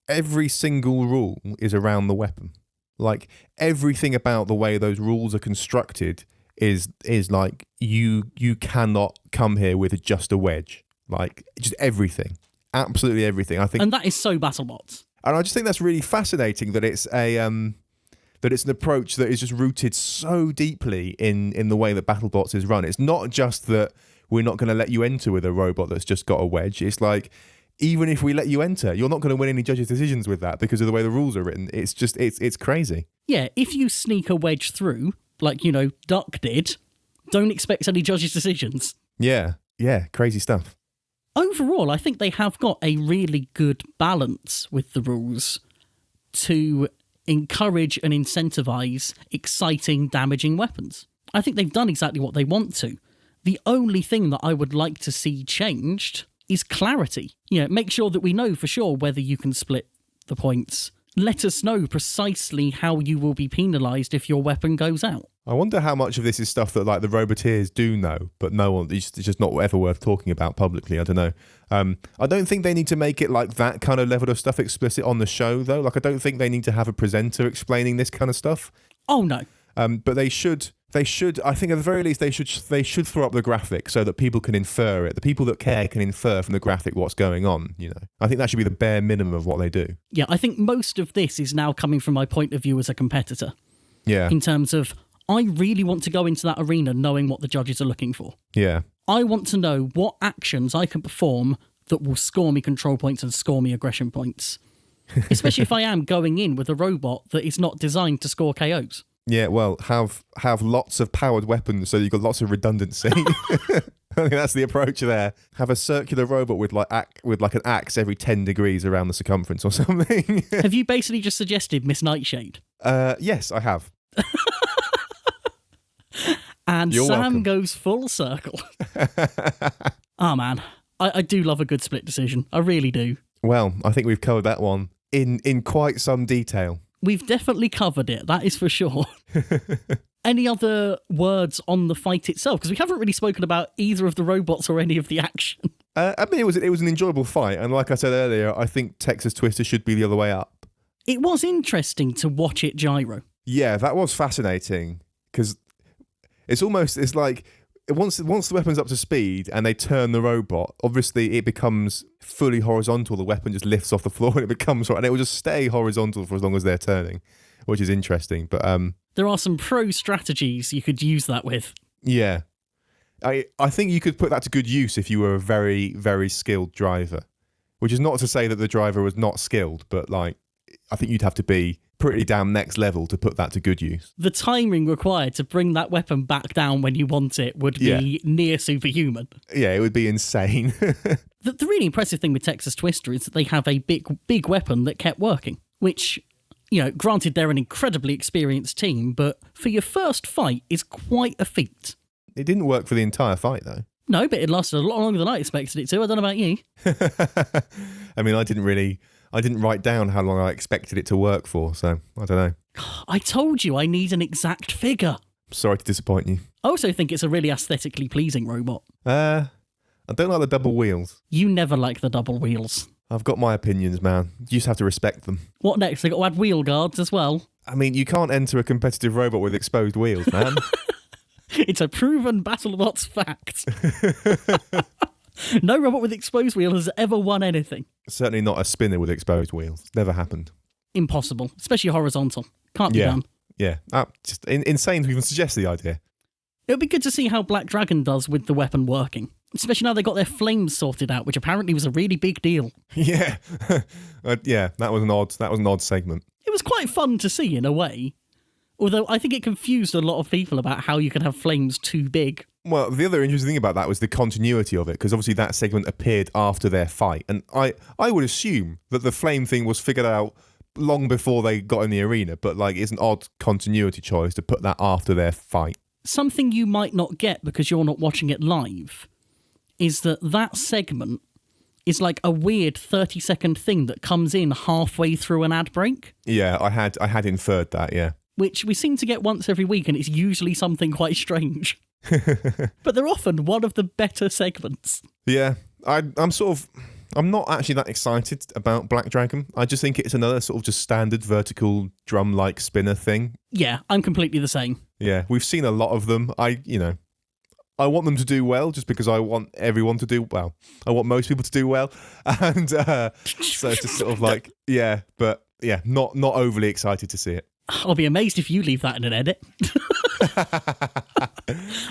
every single rule is around the weapon. Like, everything about the way those rules are constructed is like, you cannot come here with just a wedge. Like, just everything. Absolutely everything. I think. And that is so BattleBots. And I just think that's really fascinating that it's an approach that is just rooted so deeply in the way that BattleBots is run. It's not just that we're not going to let you enter with a robot that's just got a wedge. It's like, even if we let you enter, you're not going to win any judges' decisions with that because of the way the rules are written. It's just, it's crazy. Yeah, if you sneak a wedge through, like, Duck did, don't expect any judges' decisions. Yeah, crazy stuff. Overall, I think they have got a really good balance with the rules to encourage and incentivize exciting, damaging weapons. I think they've done exactly what they want to. The only thing that I would like to see changed is clarity. Make sure that we know for sure whether you can split the points. Let us know precisely how you will be penalised if your weapon goes out. I wonder how much of this is stuff that like the Roboteers do know, but no one, it's just not ever worth talking about publicly. I don't know. I don't think they need to make it like that kind of level of stuff explicit on the show, though. Like, I don't think they need to have a presenter explaining this kind of stuff. Oh, no. But they should, I think at the very least, they should throw up the graphic so that people can infer it. The people that care can infer from the graphic what's going on, I think that should be the bare minimum of what they do. Yeah, I think most of this is now coming from my point of view as a competitor. Yeah. In terms of, I really want to go into that arena knowing what the judges are looking for. Yeah. I want to know what actions I can perform that will score me control points and score me aggression points. Especially if I am going in with a robot that is not designed to score KOs. Yeah, well, have lots of powered weapons so you've got lots of redundancy. I think that's the approach there. Have a circular robot with like an axe every 10 degrees around the circumference or something. Have you basically just suggested Miss Nightshade? Yes, I have. And You're Sam welcome. goes full circle. Oh, man. I do love a good split decision. I really do. Well, I think we've covered that one in quite some detail. We've definitely covered it, that is for sure. Any other words on the fight itself? Because we haven't really spoken about either of the robots or any of the action. I mean, it was an enjoyable fight, and like I said earlier, I think Texas Twister should be the other way up. It was interesting to watch it gyro. Yeah, that was fascinating, because it's like once the weapon's up to speed and they turn the robot, obviously it becomes fully horizontal. The weapon just lifts off the floor and it becomes, and it will just stay horizontal for as long as they're turning, which is interesting. But there are some pro strategies you could use that with. Yeah, I think you could put that to good use if you were a very, very skilled driver, which is not to say that the driver was not skilled, but like I think you'd have to be pretty damn next level to put that to good use. The timing required to bring that weapon back down when you want it would be near superhuman. Yeah, it would be insane. The really impressive thing with Texas Twister is that they have a big weapon that kept working, which, granted they're an incredibly experienced team, but for your first fight is quite a feat. It didn't work for the entire fight, though. No, but it lasted a lot longer than I expected it to. I don't know about you. I mean, I didn't write down how long I expected it to work for, so I don't know. I told you I need an exact figure. Sorry to disappoint you. I also think it's a really aesthetically pleasing robot. I don't like the double wheels. You never like the double wheels. I've got my opinions, man. You just have to respect them. What next? They got to add wheel guards as well. I mean, you can't enter a competitive robot with exposed wheels, man. It's a proven BattleBots fact. No robot with exposed wheel has ever won anything. Certainly not a spinner with exposed wheels. Never happened. Impossible, especially horizontal. Can't be done. Yeah, just insane to even suggest the idea. It would be good to see how Black Dragon does with the weapon working, especially now they got their flames sorted out, which apparently was a really big deal. Yeah, yeah, that was an odd segment. It was quite fun to see in a way, although I think it confused a lot of people about how you can have flames too big. Well, the other interesting thing about that was the continuity of it, because obviously that segment appeared after their fight, and I would assume that the flame thing was figured out long before they got in the arena, but like it's an odd continuity choice to put that after their fight. Something you might not get because you're not watching it live is that segment is like a weird 30-second thing that comes in halfway through an ad break. Yeah, I had inferred that, yeah. Which we seem to get once every week, and it's usually something quite strange. But they're often one of the better segments. Yeah, I'm not actually that excited about Black Dragon. I just think it's another sort of just standard vertical drum-like spinner thing. Yeah, I'm completely the same. Yeah, we've seen a lot of them. I I want them to do well just because I want everyone to do well. I want most people to do well. And so it's just sort of like, not overly excited to see it. I'll be amazed if you leave that in an edit.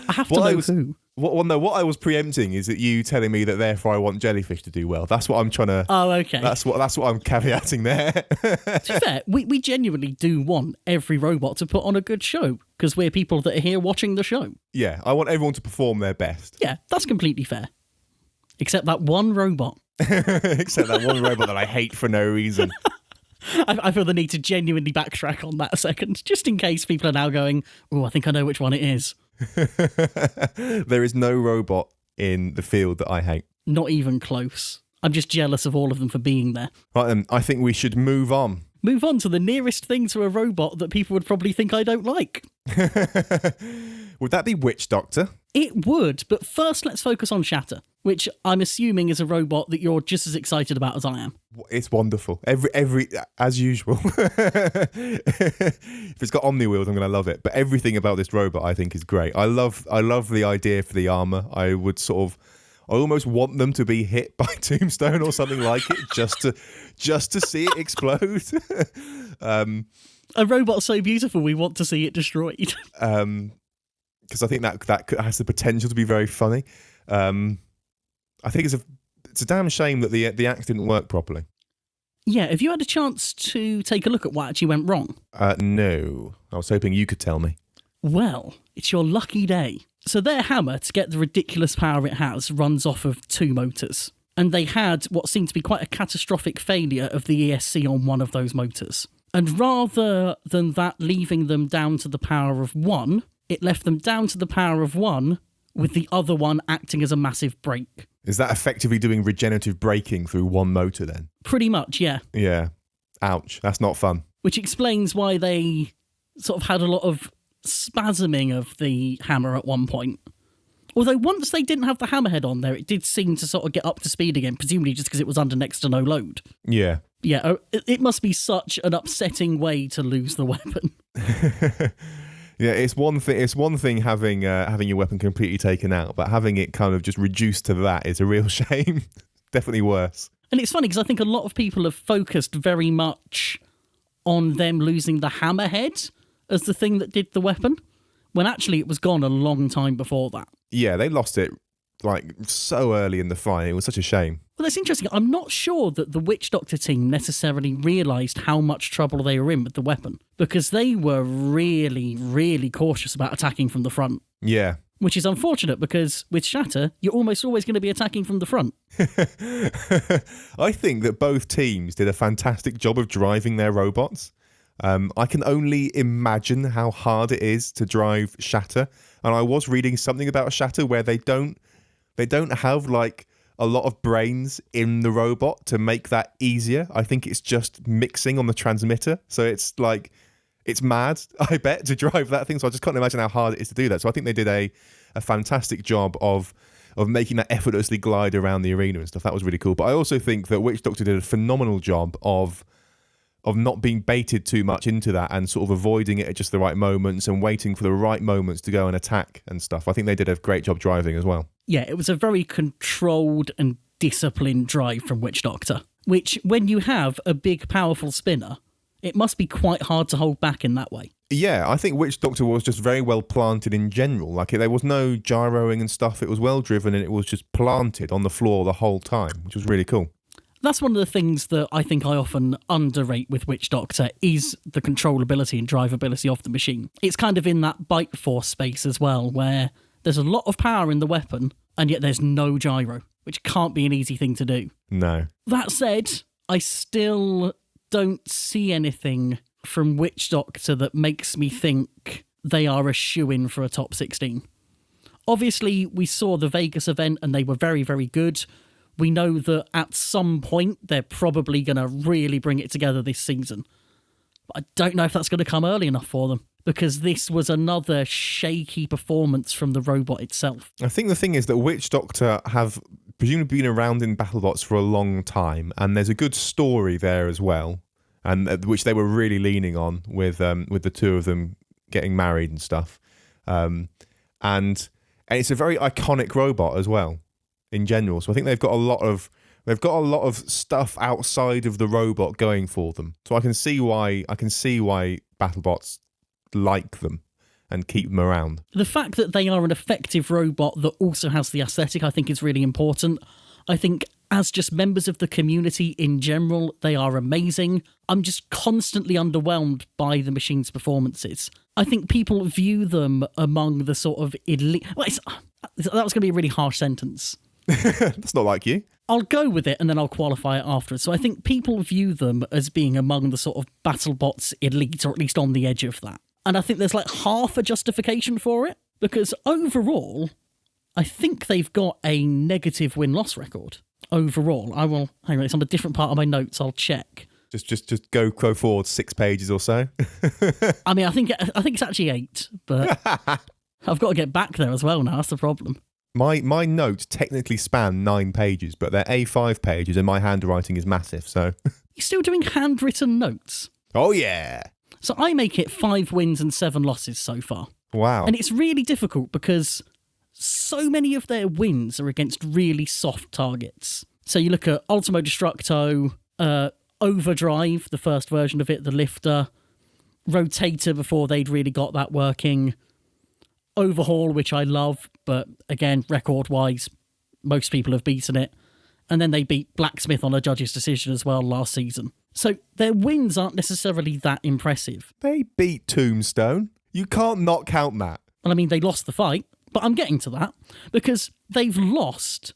I have to know who. What I was preempting is that you telling me that therefore I want jellyfish to do well. That's what I'm trying to... Oh, okay. That's what I'm caveating there. To be fair, we genuinely do want every robot to put on a good show because we're people that are here watching the show. Yeah, I want everyone to perform their best. Yeah, that's completely fair. Except that one robot. Except that one robot that I hate for no reason. I feel the need to genuinely backtrack on that a second, just in case people are now going, oh, I think I know which one it is. There is no robot in the field that I hate. Not even close. I'm just jealous of all of them for being there. Right then, I think we should move on. Move on to the nearest thing to a robot that people would probably think I don't like. Would that be Witch Doctor? It would, but first let's focus on Shatter, which I'm assuming is a robot that you're just as excited about as I am. It's wonderful. Every as usual. If it's got Omni wheels, I'm going to love it. But everything about this robot, I think, is great. I love the idea for the armor. I almost want them to be hit by Tombstone or something like it, just to see it explode. A robot so beautiful, we want to see it destroyed. Because I think that has the potential to be very funny. I think it's a damn shame that the axe didn't work properly. Yeah, have you had a chance to take a look at what actually went wrong? No. I was hoping you could tell me. Well, it's your lucky day. So their hammer, to get the ridiculous power it has, runs off of 2 motors. And they had what seemed to be quite a catastrophic failure of the ESC on one of those motors. And rather than that leaving them down to the power of 1, it left them down to the power of 1 with the other one acting as a massive brake. Is that effectively doing regenerative braking through one motor then? Pretty much, yeah. Yeah. Ouch. That's not fun. Which explains why they sort of had a lot of spasming of the hammer at one point. Although once they didn't have the hammerhead on there, it did seem to sort of get up to speed again, presumably just because it was under next to no load. Yeah. Yeah, it must be such an upsetting way to lose the weapon. Yeah, it's one thing having your weapon completely taken out, but having it kind of just reduced to that is a real shame. Definitely worse. And it's funny because I think a lot of people have focused very much on them losing the hammerhead as the thing that did the weapon, when actually it was gone a long time before that. Yeah, they lost it like so early in the fight. It was such a shame. Well, that's interesting. I'm not sure that the Witch Doctor team necessarily realised how much trouble they were in with the weapon, because they were really, really cautious about attacking from the front. Yeah. Which is unfortunate, because with Shatter, you're almost always going to be attacking from the front. I think that both teams did a fantastic job of driving their robots. I can only imagine how hard it is to drive Shatter. And I was reading something about Shatter where they don't have like a lot of brains in the robot to make that easier. I think it's just mixing on the transmitter. So it's like, it's mad, I bet, to drive that thing. So I just can't imagine how hard it is to do that. So I think they did a fantastic job of making that effortlessly glide around the arena and stuff. That was really cool. But I also think that Witch Doctor did a phenomenal job of not being baited too much into that and sort of avoiding it at just the right moments and waiting for the right moments to go and attack and stuff. I think they did a great job driving as well. Yeah, it was a very controlled and disciplined drive from Witch Doctor, which, when you have a big, powerful spinner, it must be quite hard to hold back in that way. Yeah, I think Witch Doctor was just very well planted in general. Like, there was no gyroing and stuff. It was well driven and it was just planted on the floor the whole time, which was really cool. That's one of the things that I think I often underrate with Witch Doctor is the controllability and drivability of the machine. It's kind of in that bite force space as well, where there's a lot of power in the weapon, and yet there's no gyro, which can't be an easy thing to do. No. That said, I still don't see anything from Witch Doctor that makes me think they are a shoo-in for a top 16. Obviously, we saw the Vegas event, and they were very, very good. We know that at some point they're probably going to really bring it together this season. But I don't know if that's going to come early enough for them, because this was another shaky performance from the robot itself. I think the thing is that Witch Doctor have presumably been around in BattleBots for a long time, and there's a good story there as well, and which they were really leaning on with the two of them getting married and stuff. And And it's a very iconic robot as well, in general. So I think they've got a lot of stuff outside of the robot going for them. So I can see why BattleBots like them and keep them around. The fact that they are an effective robot that also has the aesthetic, I think, is really important. I think as just members of the community in general, they are amazing. I'm just constantly underwhelmed by the machine's performances. I think people view them among the sort of elite... Well, that was going to be a really harsh sentence. That's not like you. I'll go with it and then I'll qualify it afterwards. So I think people view them as being among the sort of BattleBots elite, or at least on the edge of that. And I think there's like half a justification for it, because overall, I think they've got a negative win-loss record. Overall, hang on, it's on a different part of my notes, I'll check. Just go forward 6 pages or so. I mean, I think it's actually 8, but I've got to get back there as well now, that's the problem. My notes technically span 9 pages, but they're A5 pages and my handwriting is massive, so... You're still doing handwritten notes? Oh, yeah! So I make it 5 wins and 7 losses so far. Wow. And it's really difficult because so many of their wins are against really soft targets. So you look at Ultimo Destructo, Overdrive, the first version of it, the lifter, Rotator before they'd really got that working, Overhaul, which I love, but again, record-wise, most people have beaten it. And then they beat Blacksmith on a judge's decision as well last season. So their wins aren't necessarily that impressive. They beat Tombstone. You can't not count that. Well, I mean, they lost the fight, but I'm getting to that, because they've lost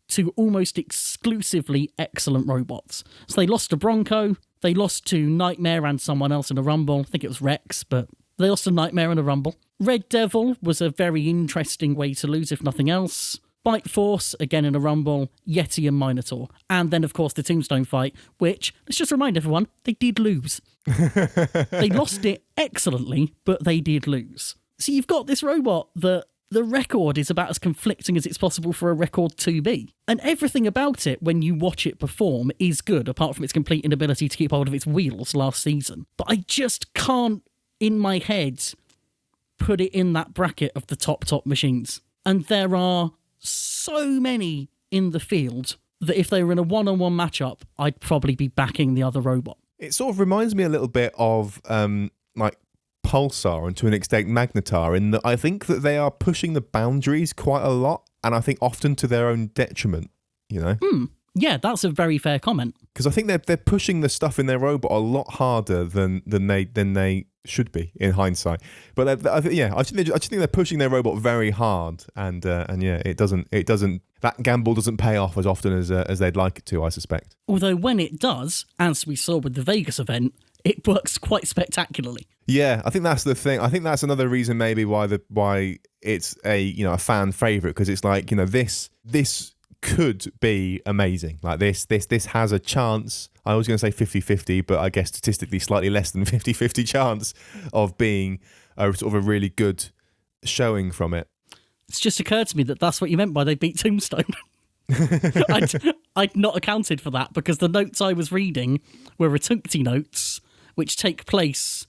to almost exclusively excellent robots. So they lost to Bronco, they lost to Nightmare and someone else in a Rumble. I think it was Rex, but they lost to Nightmare in a Rumble. Red Devil was a very interesting way to lose, if nothing else. Bite Force, again in a Rumble, Yeti and Minotaur. And then, of course, the Tombstone fight, which, let's just remind everyone, they did lose. They lost it excellently, but they did lose. So you've got this robot that the record is about as conflicting as it's possible for a record to be. And everything about it, when you watch it perform, is good, apart from its complete inability to keep hold of its wheels last season. But I just can't, in my head, put it in that bracket of the top machines. And there are so many in the field that if they were in a one-on-one matchup, I'd probably be backing the other robot. It sort of reminds me a little bit of like Pulsar and to an extent Magnetar, in that I think that they are pushing the boundaries quite a lot, and I think often to their own detriment, you know? Yeah, that's a very fair comment. Because I think they're pushing the stuff in their robot a lot harder than they should be in hindsight. But I just think they're pushing their robot very hard, and yeah, it doesn't that gamble doesn't pay off as often as they'd like it to, I suspect. Although when it does, as we saw with the Vegas event, it works quite spectacularly. Yeah, I think that's the thing. I think that's another reason maybe why it's a fan favorite, because it's like, this could be amazing. Like this has a chance. I was going to say 50-50, but I guess statistically slightly less than 50-50 chance of being a sort of a really good showing from it. It's just occurred to me that that's what you meant by they beat Tombstone. I'd not accounted for that, because the notes I was reading were Retuncti notes, which take place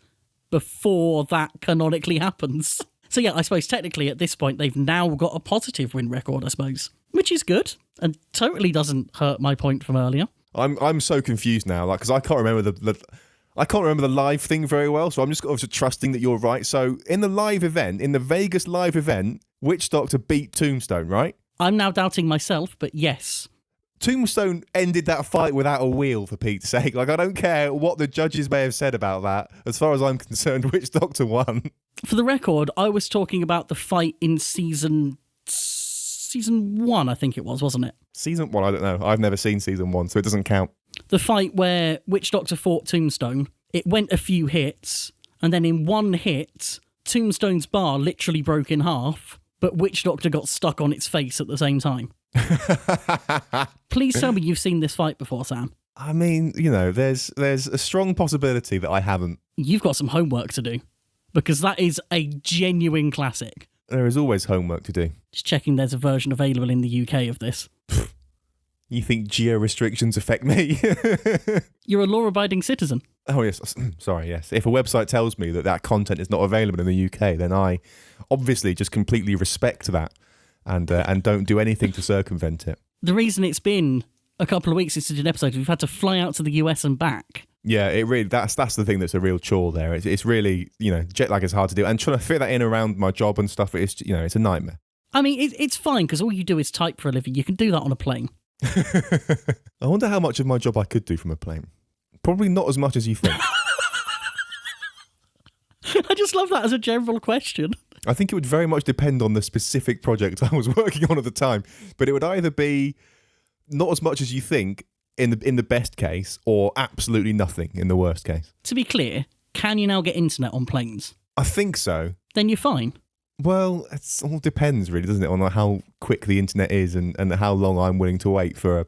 before that canonically happens. So yeah, I suppose technically at this point they've now got a positive win record, I suppose, which is good and totally doesn't hurt my point from earlier. I'm so confused now, like, because I can't remember the live thing very well, so I'm just obviously trusting that you're right. So in the Vegas live event, Witch Doctor beat Tombstone, right? I'm now doubting myself, but yes. Tombstone ended that fight without a wheel, for Pete's sake. Like, I don't care what the judges may have said about that. As far as I'm concerned, Witch Doctor won. For the record, I was talking about the fight in season 1, I think it was, wasn't it? Season 1, I don't know. I've never seen season 1, so it doesn't count. The fight where Witch Doctor fought Tombstone, it went a few hits, and then in one hit, Tombstone's bar literally broke in half, but Witch Doctor got stuck on its face at the same time. Please tell me you've seen this fight before, Sam. I mean, there's a strong possibility that I haven't. You've got some homework to do, because that is a genuine classic. There is always homework to do. Just checking there's a version available in the UK of this. You think geo restrictions affect me? You're a law-abiding citizen. Oh, yes. Sorry, yes. If a website tells me that content is not available in the UK, then I obviously just completely respect that and don't do anything to circumvent it. The reason it's been a couple of weeks since we did an episode, we've had to fly out to the US and back. Yeah, it really that's the thing that's a real chore there. It's really, jet lag is hard to do, and trying to fit that in around my job and stuff. It's it's a nightmare. I mean, it's fine because all you do is type for a living. You can do that on a plane. I wonder how much of my job I could do from a plane. Probably not as much as you think. I just love that as a general question. I think it would very much depend on the specific project I was working on at the time, but it would either be not as much as you think in the best case, or absolutely nothing in the worst case. To be clear, can you now get internet on planes? I think so. Then you're fine. Well, it all depends, really, doesn't it, on how quick the internet is and how long I'm willing to wait for a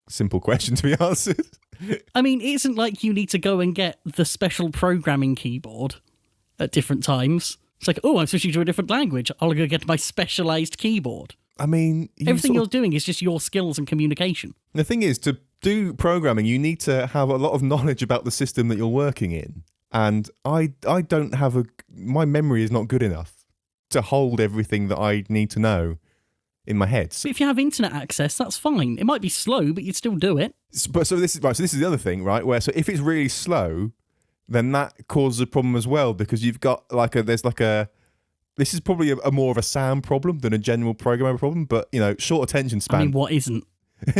simple question to be answered. I mean, it isn't like you need to go and get the special programming keyboard at different times. It's like, oh, I'm switching to a different language. I'll go get my specialised keyboard. I mean... Everything you're doing is just your skills and communication. The thing is, to do programming, you need to have a lot of knowledge about the system that you're working in. And I don't have my memory is not good enough to hold everything that I need to know in my head. But if you have internet access, that's fine. It might be slow, but you'd still do it. So this is the other thing, right? Where if it's really slow, then that causes a problem as well, because you've got this is probably a more of a Sam problem than a general programmer problem, but short attention span. I mean, what isn't?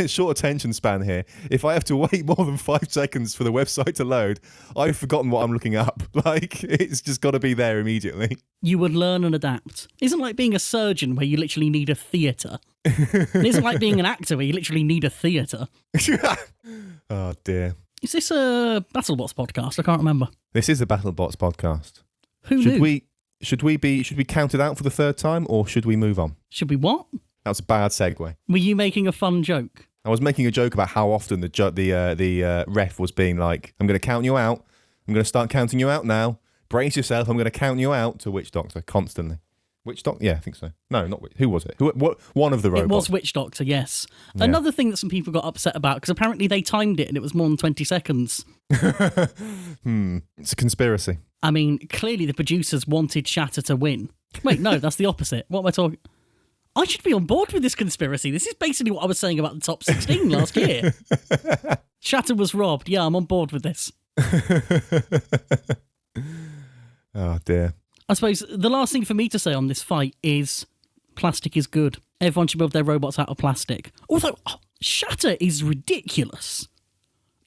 Short attention span here. If I have to wait more than 5 seconds for the website to load, I've forgotten what I'm looking up. It's just got to be there immediately. You would learn and adapt. It isn't like being a surgeon where you literally need a theatre. It isn't like being an actor where you literally need a theatre. Oh dear. Is this a BattleBots podcast? I can't remember. This is a BattleBots podcast. Who knew? Should we count it out for the third time, or should we move on? Should we what? That's a bad segue. Were you making a fun joke? I was making a joke about how often the ref was being like, I'm going to count you out. I'm going to start counting you out now. Brace yourself. I'm going to count you out to Witch Doctor constantly. Witch Doctor? Yeah, I think so. No, not Witch. Who was it? What? One of the robots. It was Witch Doctor, yes. Yeah. Another thing that some people got upset about, because apparently they timed it and it was more than 20 seconds. It's a conspiracy. I mean, clearly the producers wanted Shatter to win. Wait, no, that's the opposite. What am I talking... I should be on board with this conspiracy. This is basically what I was saying about the top 16 last year. Shatter was robbed. Yeah, I'm on board with this. Oh, dear. I suppose the last thing for me to say on this fight is plastic is good. Everyone should build their robots out of plastic. Although, Shatter is ridiculous.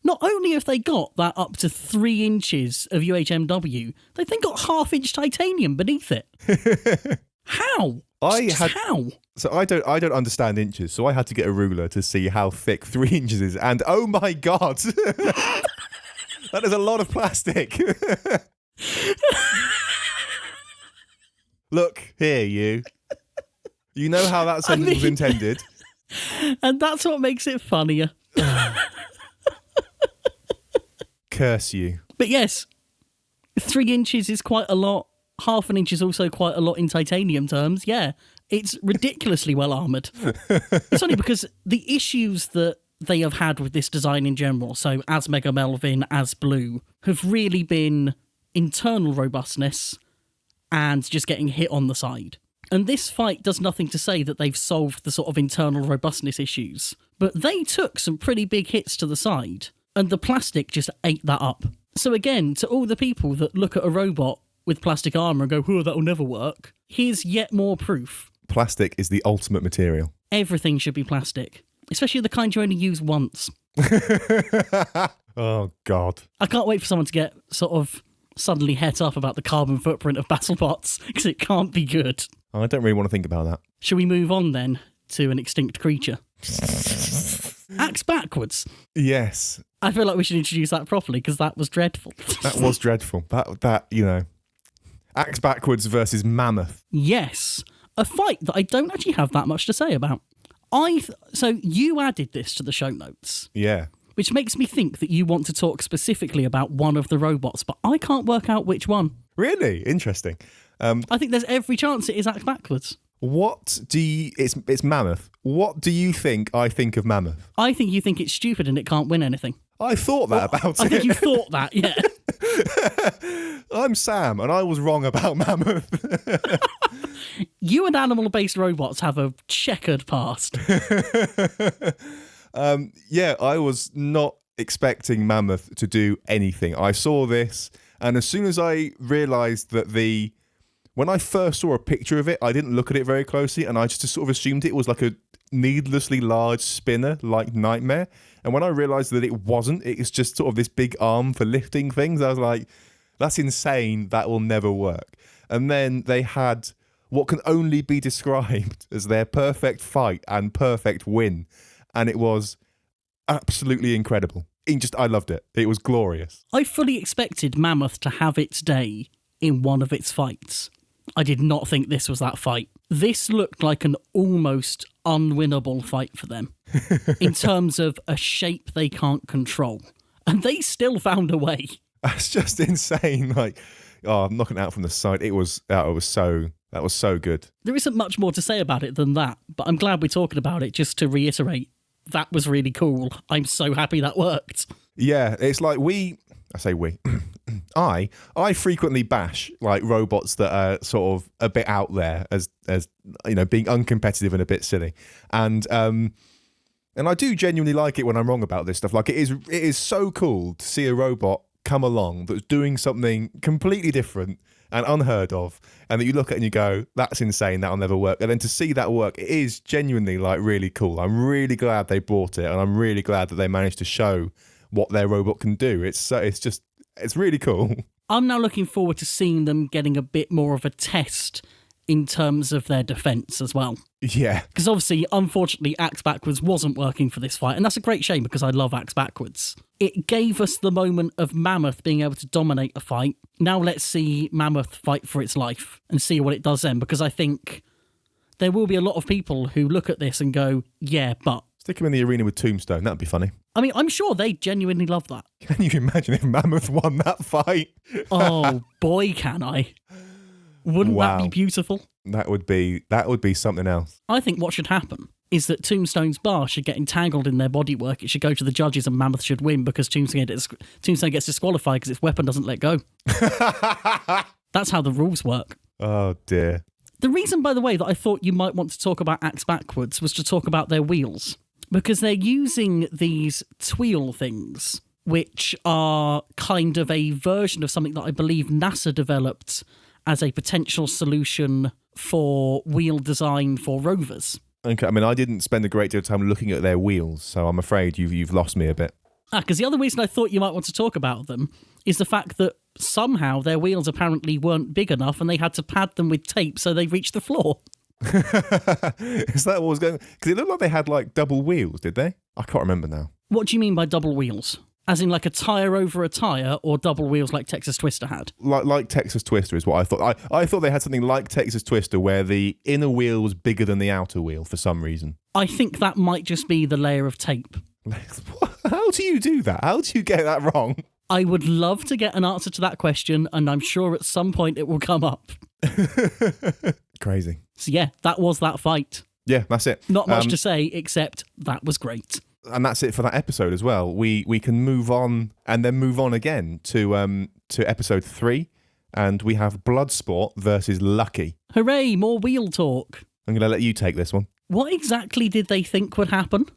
Not only have they got that up to 3 inches of UHMW, they've then got 1/2-inch titanium beneath it. How? How? So I don't understand inches, so I had to get a ruler to see how thick 3 inches is, and oh my god, that is a lot of plastic. Look here, you. You know how that sentence was intended, and that's what makes it funnier. Curse you. But yes, 3 inches is quite a lot. 1/2 inch is also quite a lot in titanium terms. Yeah, it's ridiculously well armoured. It's only because the issues that they have had with this design in general, so as Mega Melvin, as Blue, have really been internal robustness and just getting hit on the side. And this fight does nothing to say that they've solved the sort of internal robustness issues. But they took some pretty big hits to the side, and the plastic just ate that up. So again, to all the people that look at a robot with plastic armour and go, oh, that'll never work, here's yet more proof. Plastic is the ultimate material. Everything should be plastic, especially the kind you only use once. Oh, God. I can't wait for someone to get sort of suddenly het up about the carbon footprint of BattleBots, because it can't be good. I don't really want to think about that. Shall we move on then to an extinct creature? Axe backwards. Yes. I feel like we should introduce that properly, because that was dreadful. That was dreadful. That Axe backwards versus Mammoth. Yes. A fight that I don't actually have that much to say about. So you added this to the show notes. Yeah. Which makes me think that you want to talk specifically about one of the robots, but I can't work out which one. Really? Interesting. I think there's every chance it is Axe backwards. It's Mammoth. What do you think I think of Mammoth? I think you think it's stupid and it can't win anything. I thought that about I it. think you thought that, yeah. I'm Sam, and I was wrong about Mammoth. You and animal-based robots have a checkered past. Yeah, I was not expecting Mammoth to do anything. I saw this, and as soon as I realised that when I first saw a picture of it, I didn't look at it very closely, and I just sort of assumed it was like a needlessly large spinner like Nightmare. And when I realised that it wasn't, it's just sort of this big arm for lifting things, I was like, that's insane. That will never work. And then they had what can only be described as their perfect fight and perfect win. And it was absolutely incredible. I loved it. It was glorious. I fully expected Mammoth to have its day in one of its fights. I did not think this was that fight. This looked like an almost unwinnable fight for them in terms of a shape they can't control. And they still found a way. That's just insane. Like, I'm knocking it out from the side. That was so good. There isn't much more to say about it than that, but I'm glad we're talking about it just to reiterate. That was really cool. I'm so happy that worked. Yeah, it's like I frequently bash like robots that are sort of a bit out there as you know, being uncompetitive and a bit silly. And I do genuinely like it when I'm wrong about this stuff. Like it is so cool to see a robot come along that's doing something completely different and unheard of, and that you look at and you go, that's insane, that'll never work. And then to see that work, it is genuinely like really cool. I'm really glad they brought it, and I'm really glad that they managed to show what their robot can do. It's really cool. I'm now looking forward to seeing them getting a bit more of a test in terms of their defence as well. Yeah. Because obviously, unfortunately, Axe Backwards wasn't working for this fight, and that's a great shame because I love Axe Backwards. It gave us the moment of Mammoth being able to dominate a fight. Now let's see Mammoth fight for its life and see what it does then, because I think there will be a lot of people who look at this and go, yeah, but... Stick him in the arena with Tombstone, that'd be funny. I mean, I'm sure they genuinely love that. Can you imagine if Mammoth won that fight? Oh, boy, can I. Wouldn't that be beautiful? That would be something else. I think what should happen is that Tombstone's bar should get entangled in their bodywork. It should go to the judges and Mammoth should win because Tombstone gets disqualified because its weapon doesn't let go. That's how the rules work. Oh, dear. The reason, by the way, that I thought you might want to talk about Axe Backwards was to talk about their wheels. Because they're using these tweel things, which are kind of a version of something that I believe NASA developed as a potential solution for wheel design for rovers. Okay, I mean, I didn't spend a great deal of time looking at their wheels, so I'm afraid you've lost me a bit. Because the other reason I thought you might want to talk about them is the fact that somehow their wheels apparently weren't big enough and they had to pad them with tape so they reached the floor. Is that what was going on? Because it looked like they had like double wheels, did they? I can't remember now. What do you mean by double wheels? As in like a tyre over a tyre, or double wheels like Texas Twister had? Like Texas Twister is what I thought. I thought they had something like Texas Twister where the inner wheel was bigger than the outer wheel for some reason. I think that might just be the layer of tape. How do you do that? How do you get that wrong? I would love to get an answer to that question, and I'm sure at some point it will come up. Crazy. So yeah, that was that fight. Yeah, that's it. Not much to say, except that was great. And that's it for that episode as well. We can move on and then move on again to episode 3, and we have Bloodsport versus Lucky. Hooray, more wheel talk. I'm going to let you take this one. What exactly did they think would happen?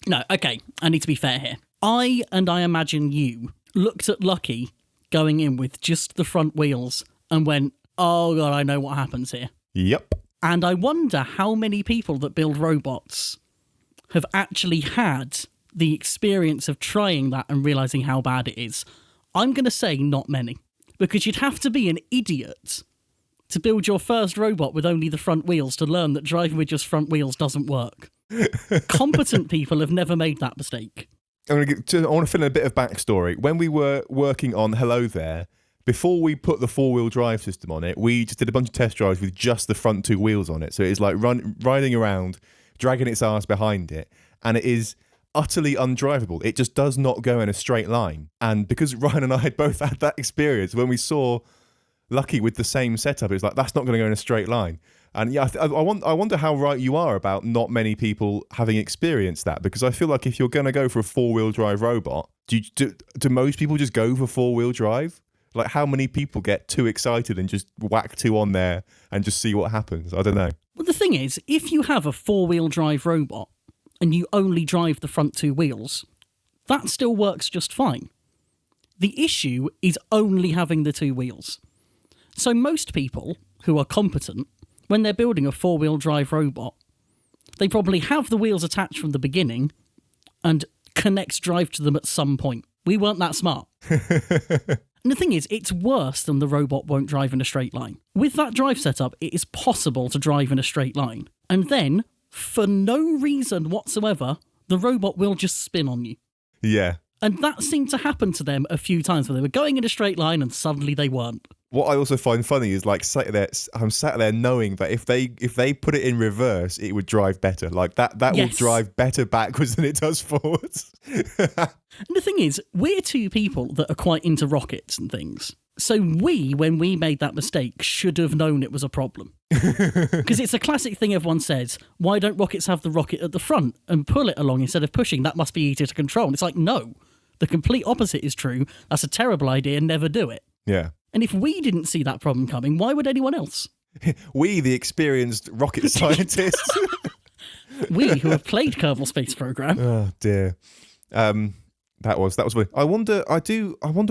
No, okay, I need to be fair here. I imagine you looked at Lucky going in with just the front wheels and went, oh God, I know what happens here. Yep. And I wonder how many people that build robots have actually had the experience of trying that and realising how bad it is. I'm going to say not many, because you'd have to be an idiot to build your first robot with only the front wheels to learn that driving with just front wheels doesn't work. Competent people have never made that mistake. I want to fill in a bit of backstory. When we were working on Hello There, before we put the 4-wheel drive system on it, we just did a bunch of test drives with just the front 2 wheels on it. So it's like riding around, dragging its ass behind it, and it is utterly undrivable. It just does not go in a straight line. And because Ryan and I had both had that experience, when we saw Lucky with the same setup, it's like, that's not going to go in a straight line. And yeah, I wonder how right you are about not many people having experienced that, because I feel like if you're going to go for a 4-wheel drive robot, do most people just go for 4-wheel drive? Like, how many people get too excited and just whack 2 on there and just see what happens? I don't know. Well, the thing is, if you have a 4-wheel drive robot and you only drive the front 2 wheels, that still works just fine. The issue is only having the 2 wheels. So most people who are competent, when they're building a 4-wheel drive robot, they probably have the wheels attached from the beginning and connect drive to them at some point. We weren't that smart. And the thing is, it's worse than the robot won't drive in a straight line. With that drive setup, it is possible to drive in a straight line. And then, for no reason whatsoever, the robot will just spin on you. Yeah. And that seemed to happen to them a few times where they were going in a straight line and suddenly they weren't. What I also find funny is, like, I'm sat there knowing that if they put it in reverse, it would drive better. Like, that will drive better backwards than it does forwards. And the thing is, we're 2 people that are quite into rockets and things. So when we made that mistake, should have known it was a problem. Because it's a classic thing everyone says, why don't rockets have the rocket at the front and pull it along instead of pushing? That must be easier to control. And it's like, no, the complete opposite is true. That's a terrible idea. Never do it. Yeah. And if we didn't see that problem coming, why would anyone else? We, the experienced rocket scientists. We, who have played Kerbal Space Program. Oh, dear. That was weird. I wonder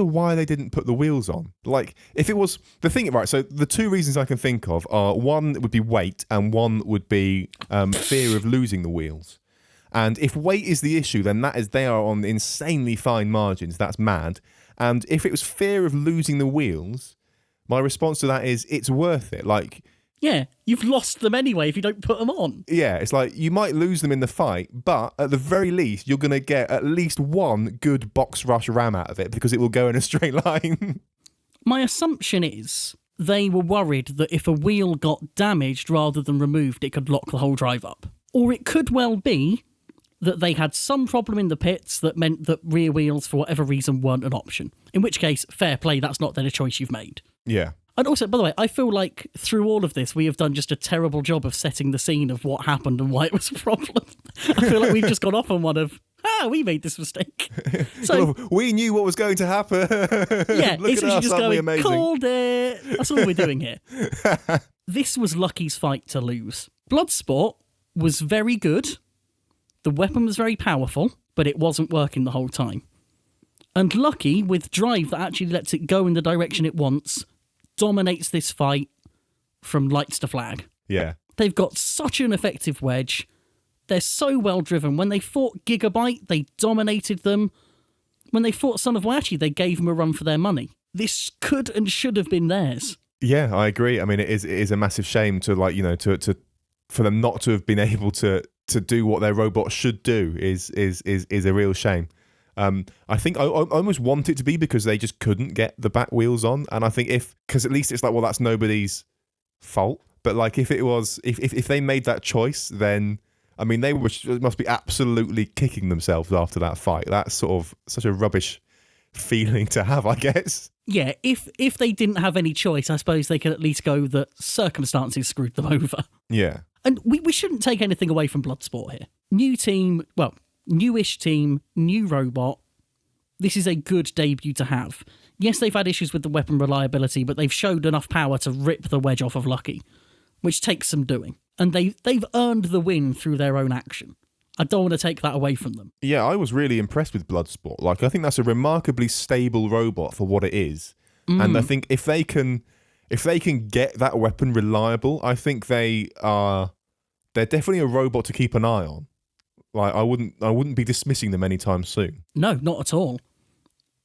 why they didn't put the wheels on. Like, if it was the thing, right? So the 2 reasons I can think of are, one would be weight, and one would be fear of losing the wheels. And if weight is the issue, then they are on insanely fine margins. That's mad. And if it was fear of losing the wheels, my response to that is, it's worth it. Like, yeah, you've lost them anyway if you don't put them on. Yeah, it's like, you might lose them in the fight, but at the very least, you're going to get at least one good box rush ram out of it, because it will go in a straight line. My assumption is they were worried that if a wheel got damaged rather than removed, it could lock the whole drive up. Or it could well be that they had some problem in the pits that meant that rear wheels, for whatever reason, weren't an option. In which case, fair play, that's not then a choice you've made. Yeah. And also, by the way, I feel like through all of this, we have done just a terrible job of setting the scene of what happened and why it was a problem. I feel like we've just gone off on one of, we made this mistake. So we knew what was going to happen. Yeah, Look it's at us, just aren't we going, amazing? called it. That's all we're doing here. This was Lucky's fight to lose. Bloodsport was very good. The weapon was very powerful, but it wasn't working the whole time. And Lucky, with drive that actually lets it go in the direction it wants, dominates this fight from lights to flag. Yeah. They've got such an effective wedge. They're so well driven. When they fought Gigabyte, they dominated them. When they fought Son of Waiachi, they gave them a run for their money. This could and should have been theirs. Yeah, I agree. I mean, it is a massive shame to, like, you know, to for them not to have been able to do what their robot should do is a real shame. I think I almost want it to be because they just couldn't get the back wheels on, and I think because at least it's like, well, that's nobody's fault. But like, if it was, if they made that choice, then I mean, must be absolutely kicking themselves after that fight. That's sort of such a rubbish feeling to have, I guess. Yeah, if they didn't have any choice, I suppose they could at least go that circumstances screwed them over. Yeah. And we shouldn't take anything away from Bloodsport here. New team, well, newish team, new robot. This is a good debut to have. Yes, they've had issues with the weapon reliability, but they've showed enough power to rip the wedge off of Lucky, which takes some doing. And they've earned the win through their own action. I don't want to take that away from them. Yeah, I was really impressed with Bloodsport. Like, I think that's a remarkably stable robot for what it is. And I think if they can get that weapon reliable, I think they're definitely a robot to keep an eye on. Like, I wouldn't be dismissing them anytime soon. No, not at all.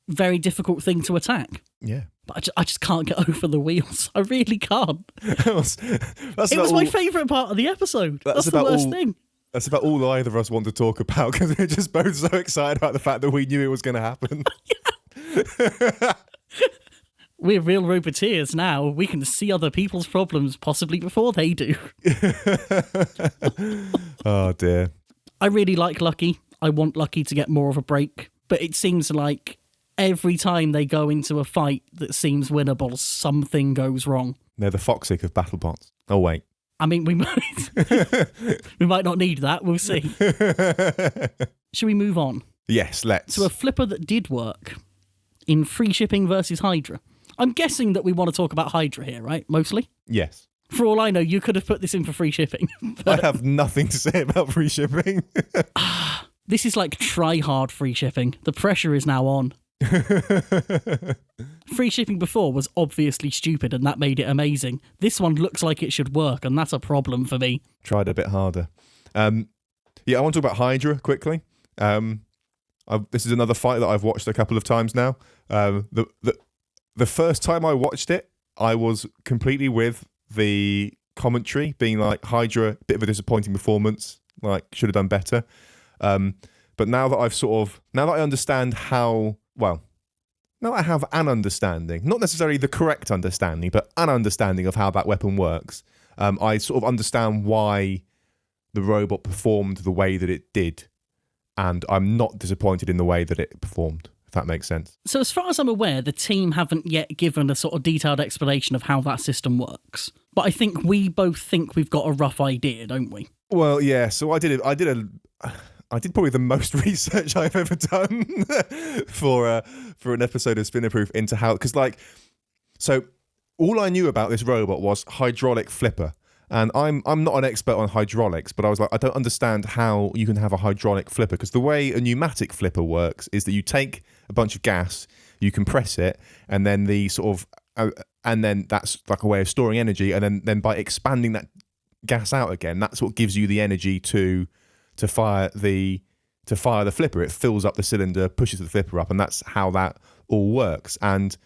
Very difficult thing to attack. Yeah. But I just can't get over the wheels. I really can't. It was my favourite part of the episode. That's the worst thing. That's about all either of us want to talk about, because we're just both so excited about the fact that we knew it was going to happen. We're real roboteers now. We can see other people's problems possibly before they do. Oh, dear. I really like Lucky. I want Lucky to get more of a break. But it seems like every time they go into a fight that seems winnable, something goes wrong. They're the Foxic of BattleBots. Oh, wait. I mean, we might not need that. We'll see. Should we move on? Yes, let's. To a flipper that did work in free shipping versus Hydra. I'm guessing that we want to talk about Hydra here, right? Mostly? Yes. For all I know, you could have put this in for free shipping. I have nothing to say about free shipping. This is like try-hard free shipping. The pressure is now on. Free shipping before was obviously stupid, and that made it amazing. This one looks like it should work, and that's a problem for me. Tried a bit harder. I want to talk about Hydra quickly. This is another fight that I've watched a couple of times now. The first time I watched it, I was completely with the commentary, being like, Hydra, bit of a disappointing performance, like should have done better. But now that I understand how, well, now I have an understanding, not necessarily the correct understanding, but an understanding of how that weapon works. I sort of understand why the robot performed the way that it did, and I'm not disappointed in the way that it performed, if that makes sense. So as far as I'm aware, the team haven't yet given a sort of detailed explanation of how that system works. But I think we both think we've got a rough idea, don't we? Well, yeah, so I did probably the most research I've ever done for an episode of Spinnerproof into how, because so all I knew about this robot was hydraulic flipper, and I'm not an expert on hydraulics, but I was like, I don't understand how you can have a hydraulic flipper, because the way a pneumatic flipper works is that you take a bunch of gas, you compress it, and then and then that's like a way of storing energy, and then by expanding that gas out again, that's what gives you the energy to fire the flipper. It fills up the cylinder, pushes the flipper up, and that's how that all works. And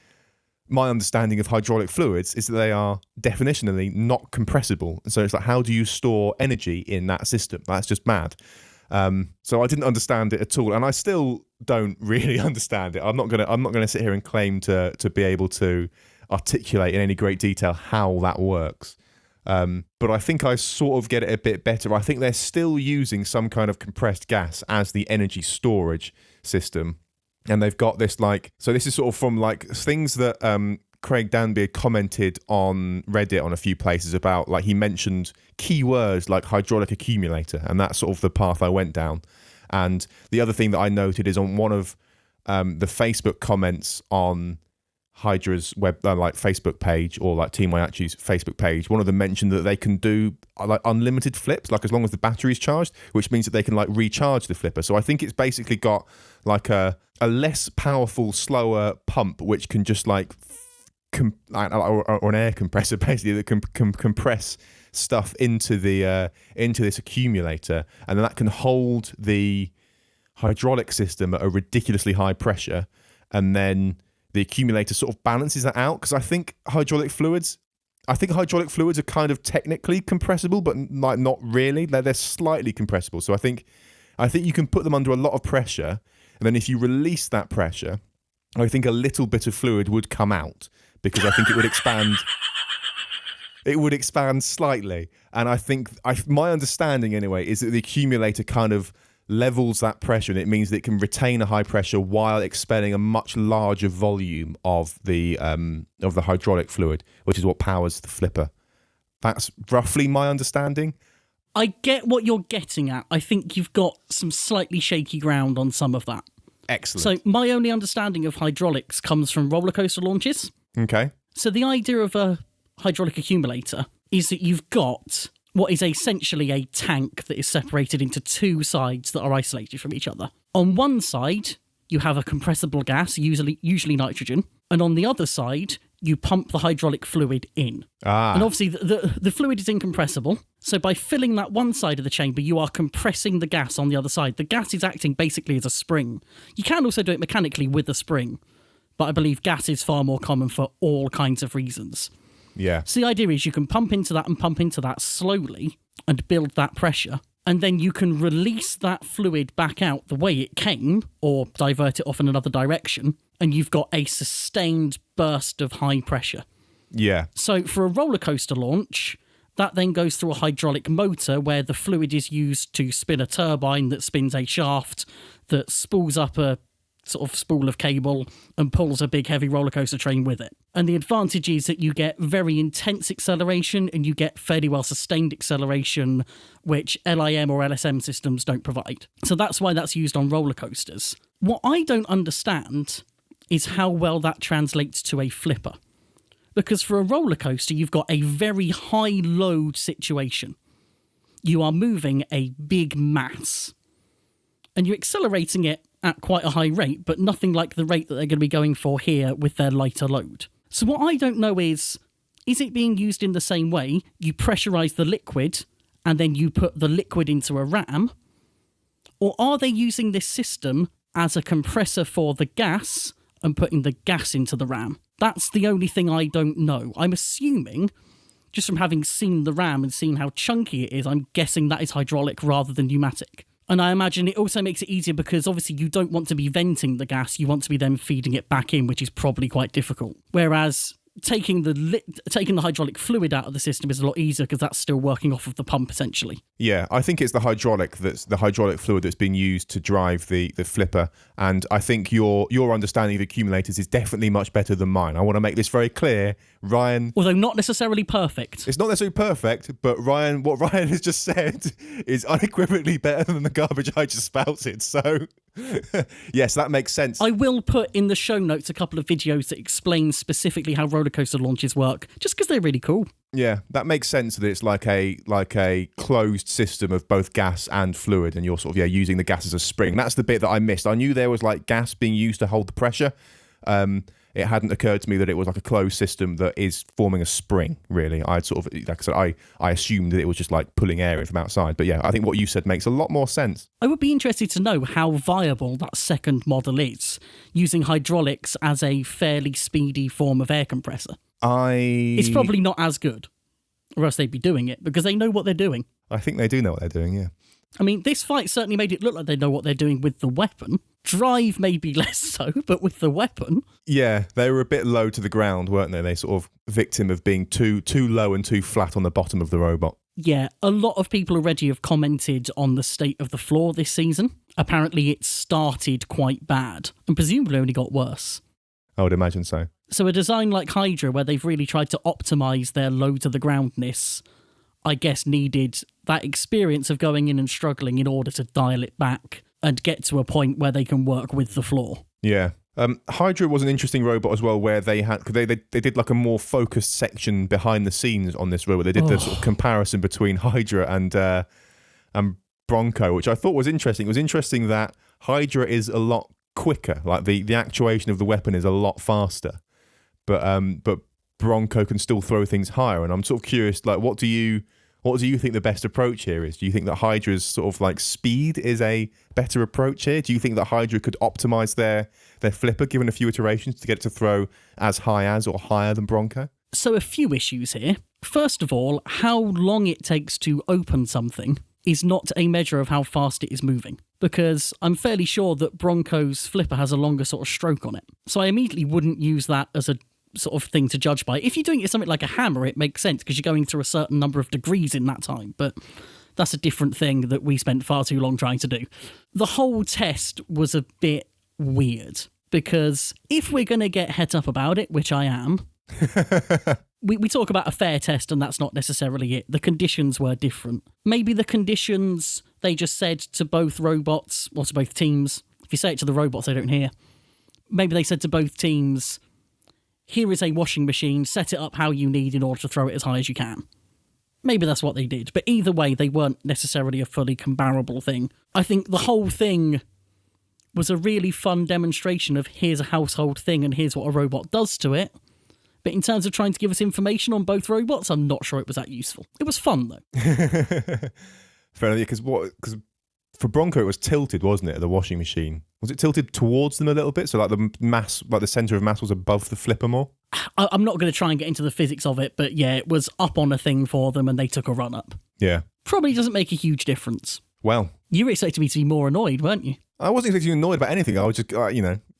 my understanding of hydraulic fluids is that they are definitionally not compressible. So it's like, how do you store energy in that system? That's just mad. So I didn't understand it at all, and I still don't really understand it. I'm not gonna sit here and claim to be able to articulate in any great detail how that works. But I think I sort of get it a bit better. I think they're still using some kind of compressed gas as the energy storage system. And they've got this so this is sort of from things that Craig Danby had commented on Reddit on a few places about, he mentioned keywords like hydraulic accumulator, and that's sort of the path I went down. And the other thing that I noted is on one of the Facebook comments on Hydra's web Facebook page, or Team Waiachi's Facebook page, one of them mentioned that they can do unlimited flips, as long as the battery's charged, which means that they can recharge the flipper. So I think it's basically got a less powerful, slower pump, which can just or an air compressor basically that can compress stuff into this accumulator, and then that can hold the hydraulic system at a ridiculously high pressure, and then the accumulator sort of balances that out, because I think hydraulic fluids are kind of technically compressible, but not really. They're slightly compressible. So I think you can put them under a lot of pressure, and then if you release that pressure, I think a little bit of fluid would come out, because I think it would expand. It would expand slightly, and I think my understanding anyway is that the accumulator kind of levels that pressure, and it means that it can retain a high pressure while expelling a much larger volume of the hydraulic fluid, which is what powers the flipper. That's roughly my understanding. I get what you're getting at. I think you've got some slightly shaky ground on some of that. Excellent. So my only understanding of hydraulics comes from roller coaster launches. Okay. So the idea of a hydraulic accumulator is that you've got what is essentially a tank that is separated into two sides that are isolated from each other. On one side, you have a compressible gas, usually nitrogen, and on the other side, you pump the hydraulic fluid in. And obviously, the fluid is incompressible, so by filling that one side of the chamber, you are compressing the gas on the other side. The gas is acting basically as a spring. You can also do it mechanically with a spring, but I believe gas is far more common for all kinds of reasons. Yeah. So the idea is you can pump into that slowly and build that pressure, and then you can release that fluid back out the way it came, or divert it off in another direction, and you've got a sustained burst of high pressure. Yeah. So for a roller coaster launch, that then goes through a hydraulic motor where the fluid is used to spin a turbine that spins a shaft that spools up a sort of spool of cable and pulls a big heavy roller coaster train with it. And the advantage is that you get very intense acceleration and you get fairly well sustained acceleration, which LIM or LSM systems don't provide. So that's why that's used on roller coasters. What I don't understand is how well that translates to a flipper. Because for a roller coaster, you've got a very high load situation. You are moving a big mass. And you're accelerating it at quite a high rate, but nothing like the rate that they're going to be going for here with their lighter load. So what I don't know is it being used in the same way? You pressurise the liquid, and then you put the liquid into a ram? Or are they using this system as a compressor for the gas and putting the gas into the ram? That's the only thing I don't know. I'm assuming, just from having seen the ram and seen how chunky it is, I'm guessing that is hydraulic rather than pneumatic. And I imagine it also makes it easier because obviously you don't want to be venting the gas, you want to be then feeding it back in, which is probably quite difficult. Whereas taking the hydraulic fluid out of the system is a lot easier because that's still working off of the pump essentially. Yeah, I think it's the hydraulic fluid that's been used to drive the flipper, and I think your understanding of accumulators is definitely much better than mine. I want to make this very clear, Ryan. Although not necessarily perfect. It's not necessarily perfect, but what Ryan has just said is unequivocally better than the garbage I just spouted. So yes, that makes sense. I will put in the show notes a couple of videos that explain specifically how roller coaster launches work, just because they're really cool. Yeah, that makes sense that it's like a closed system of both gas and fluid, and you're sort of using the gas as a spring. That's the bit that I missed. I knew there was like gas being used to hold the pressure. It hadn't occurred to me that it was like a closed system that is forming a spring, really. I'd sort of, like I said, I assumed that it was just like pulling air in from outside. But yeah, I think what you said makes a lot more sense. I would be interested to know how viable that second model is, using hydraulics as a fairly speedy form of air compressor. It's probably not as good, or else they'd be doing it, because they know what they're doing. I think they do know what they're doing, yeah. I mean, this fight certainly made it look like they know what they're doing with the weapon. Drive maybe less so, but with the weapon... Yeah, they were a bit low to the ground, weren't they? They sort of victim of being too low and too flat on the bottom of the robot. Yeah, a lot of people already have commented on the state of the floor this season. Apparently it started quite bad, and presumably only got worse. I would imagine so. So a design like Hydra, where they've really tried to optimise their low to the groundness, I guess needed that experience of going in and struggling in order to dial it back and get to a point where they can work with the floor. Yeah. Hydra was an interesting robot as well, where they did like a more focused section behind the scenes on this robot. They did the sort of comparison between Hydra and Bronco, which I thought was interesting. It was interesting that Hydra is a lot quicker, like the actuation of the weapon is a lot faster, but Bronco can still throw things higher. And I'm sort of curious, like, what do you think the best approach here is? Do you think that Hydra's sort of like speed is a better approach here? Do you think that Hydra could optimize their flipper given a few iterations to get it to throw as high as or higher than Bronco? So a few issues here. First of all, how long it takes to open something is not a measure of how fast it is moving, because I'm fairly sure that Bronco's flipper has a longer sort of stroke on it. So I immediately wouldn't use that as a sort of thing to judge by. If you're doing it something like a hammer, it makes sense because you're going through a certain number of degrees in that time, but that's a different thing that we spent far too long trying to do. The whole test was a bit weird, because if we're going to get het up about it, which I am, we talk about a fair test and that's not necessarily it. The conditions were different. Maybe the conditions, they just said to both robots, or to both teams, if you say it to the robots, they don't hear. Maybe they said to both teams, here is a washing machine, set it up how you need in order to throw it as high as you can. Maybe that's what they did, but either way, they weren't necessarily a fully comparable thing. I think the whole thing was a really fun demonstration of here's a household thing and here's what a robot does to it. But in terms of trying to give us information on both robots, I'm not sure it was that useful. It was fun, though. Fair enough, because for Bronco, it was tilted, wasn't it, the washing machine? Was it tilted towards them a little bit? So like the mass, like the centre of mass was above the flipper more? I'm not going to try and get into the physics of it, but yeah, it was up on a thing for them and they took a run up. Yeah. Probably doesn't make a huge difference. Well. You were expecting me to be more annoyed, weren't you? I wasn't expecting you annoyed about anything. I was just,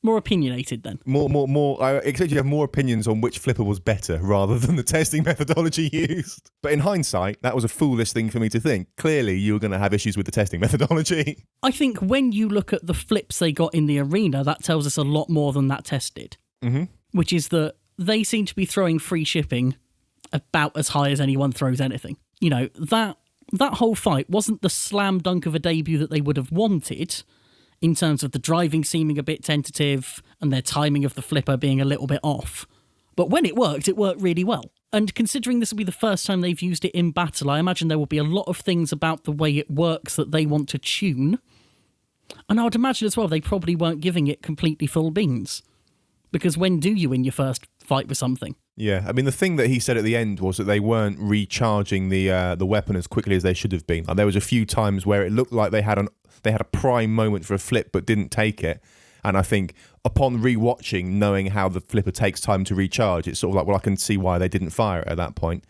More opinionated then. I expect you to have more opinions on which flipper was better rather than the testing methodology used. But in hindsight, that was a foolish thing for me to think. Clearly, you were going to have issues with the testing methodology. I think when you look at the flips they got in the arena, that tells us a lot more than that test did. Mm-hmm. Which is that they seem to be throwing free shipping about as high as anyone throws anything. You know, that whole fight wasn't the slam dunk of a debut that they would have wanted, in terms of the driving seeming a bit tentative and their timing of the flipper being a little bit off. But when it worked really well. And considering this will be the first time they've used it in battle, I imagine there will be a lot of things about the way it works that they want to tune. And I would imagine as well they probably weren't giving it completely full beans. Because when do you win your first fight with something? Yeah, I mean, the thing that he said at the end was that they weren't recharging the weapon as quickly as they should have been. Like, there was a few times where it looked like they had a prime moment for a flip but didn't take it. And I think upon rewatching, knowing how the flipper takes time to recharge, it's sort of like, well, I can see why they didn't fire it at that point.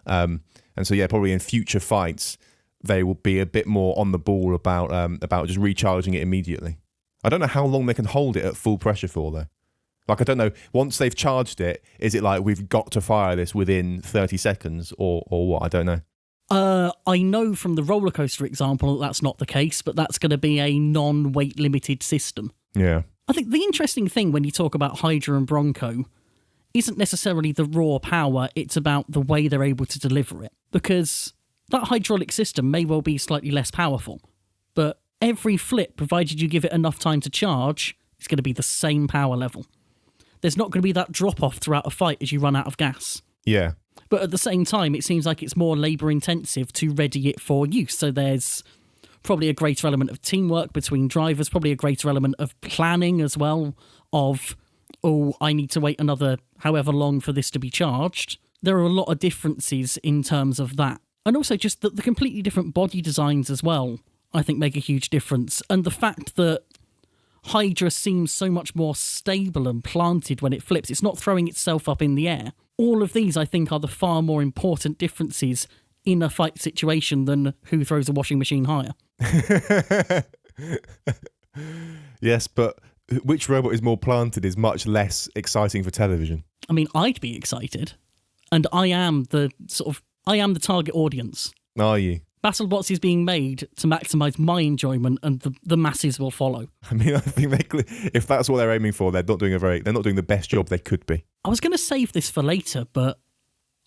And so, yeah, probably in future fights, they will be a bit more on the ball about just recharging it immediately. I don't know how long they can hold it at full pressure for, though. Like, I don't know, once they've charged it, is it like we've got to fire this within 30 seconds or what? I don't know. I know from the roller coaster example that that's not the case, but that's going to be a non-weight limited system. Yeah. I think the interesting thing when you talk about Hydra and Bronco isn't necessarily the raw power, it's about the way they're able to deliver it. Because that hydraulic system may well be slightly less powerful, but every flip, provided you give it enough time to charge, is going to be the same power level. There's not going to be that drop-off throughout a fight as you run out of gas. Yeah. But at the same time, it seems like it's more labour-intensive to ready it for use. So there's probably a greater element of teamwork between drivers, probably a greater element of planning as well, of, I need to wait another however long for this to be charged. There are a lot of differences in terms of that. And also just the completely different body designs as well, I think make a huge difference. And the fact that Hydra seems so much more stable and planted when it flips. It's not throwing itself up in the air. All of these, I think, are the far more important differences in a fight situation than who throws a washing machine higher. Yes, but which robot is more planted is much less exciting for television. I mean, I'd be excited. And I am the target audience. Are you? BattleBots is being made to maximise my enjoyment, and the masses will follow. I mean, I think if that's what they're aiming for, they're not doing the best job they could be. I was going to save this for later, but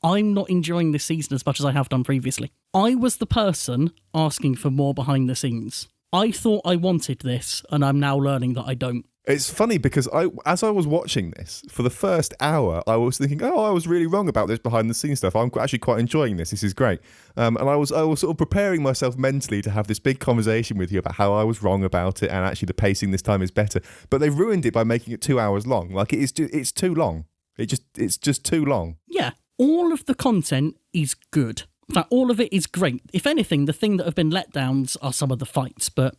I'm not enjoying this season as much as I have done previously. I was the person asking for more behind the scenes. I thought I wanted this, and I'm now learning that I don't. It's funny because as I was watching this, for the first hour, I was thinking, I was really wrong about this behind the scenes stuff. I'm actually quite enjoying this. This is great. And I was sort of preparing myself mentally to have this big conversation with you about how I was wrong about it and actually the pacing this time is better. But they've ruined it by making it 2 hours long. Like, it's too long. It's just too long. Yeah, all of the content is good. In fact, all of it is great. If anything, the thing that have been letdowns are some of the fights, but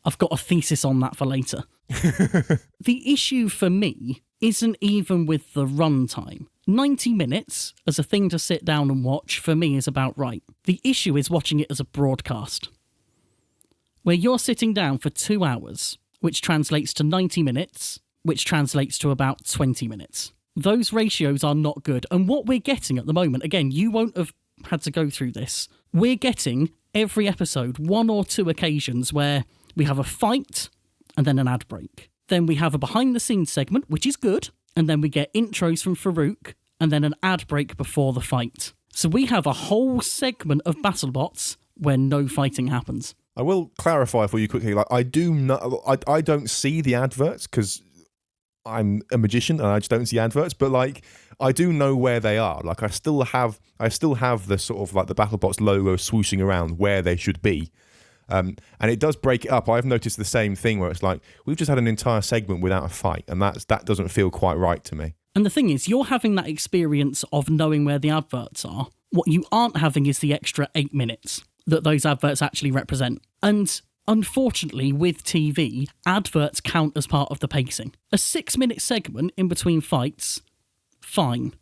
I've got a thesis on that for later. The issue for me isn't even with the runtime. 90 minutes as a thing to sit down and watch, for me, is about right. The issue is watching it as a broadcast, where you're sitting down for 2 hours, which translates to 90 minutes, which translates to about 20 minutes. Those ratios are not good. And what we're getting at the moment, again, you won't have had to go through this. We're getting every episode 1 or 2 occasions where we have a fight and then an ad break. Then we have a behind-the-scenes segment, which is good, and then we get intros from Farouk, and then an ad break before the fight. So we have a whole segment of BattleBots where no fighting happens. I will clarify for you quickly. Like, I don't see the adverts because I'm a magician and I just don't see adverts. But like, I do know where they are. Like, I still have the sort of like the BattleBots logo swooshing around where they should be. And it does break it up. I've noticed the same thing where it's like, we've just had an entire segment without a fight, and that doesn't feel quite right to me. And the thing is, you're having that experience of knowing where the adverts are. What you aren't having is the extra 8 minutes that those adverts actually represent. And unfortunately, with TV, adverts count as part of the pacing. A 6-minute segment in between fights, fine.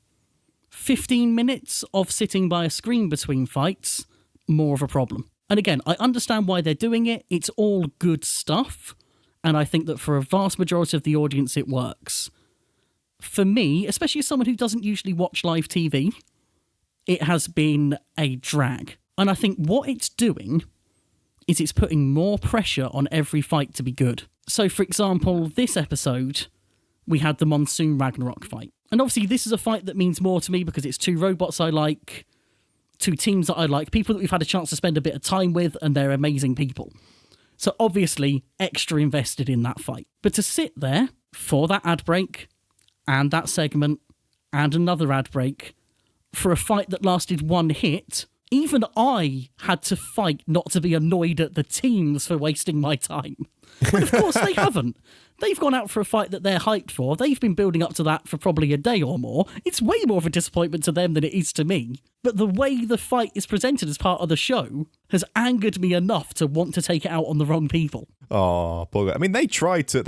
15 minutes of sitting by a screen between fights, more of a problem. And again, I understand why they're doing it. It's all good stuff. And I think that for a vast majority of the audience, it works. For me, especially as someone who doesn't usually watch live TV, it has been a drag. And I think what it's doing is it's putting more pressure on every fight to be good. So, for example, this episode, we had the Monsoon Ragnarok fight. And obviously this is a fight that means more to me because it's two robots I like, two teams that I like, people that we've had a chance to spend a bit of time with, and they're amazing people. So obviously extra invested in that fight. But to sit there for that ad break and that segment and another ad break for a fight that lasted one hit, even I had to fight not to be annoyed at the teams for wasting my time. But of course they haven't. They've gone out for a fight that they're hyped for. They've been building up to that for probably a day or more. It's way more of a disappointment to them than it is to me. But the way the fight is presented as part of the show has angered me enough to want to take it out on the wrong people. Oh, poor guy. I mean, they tried to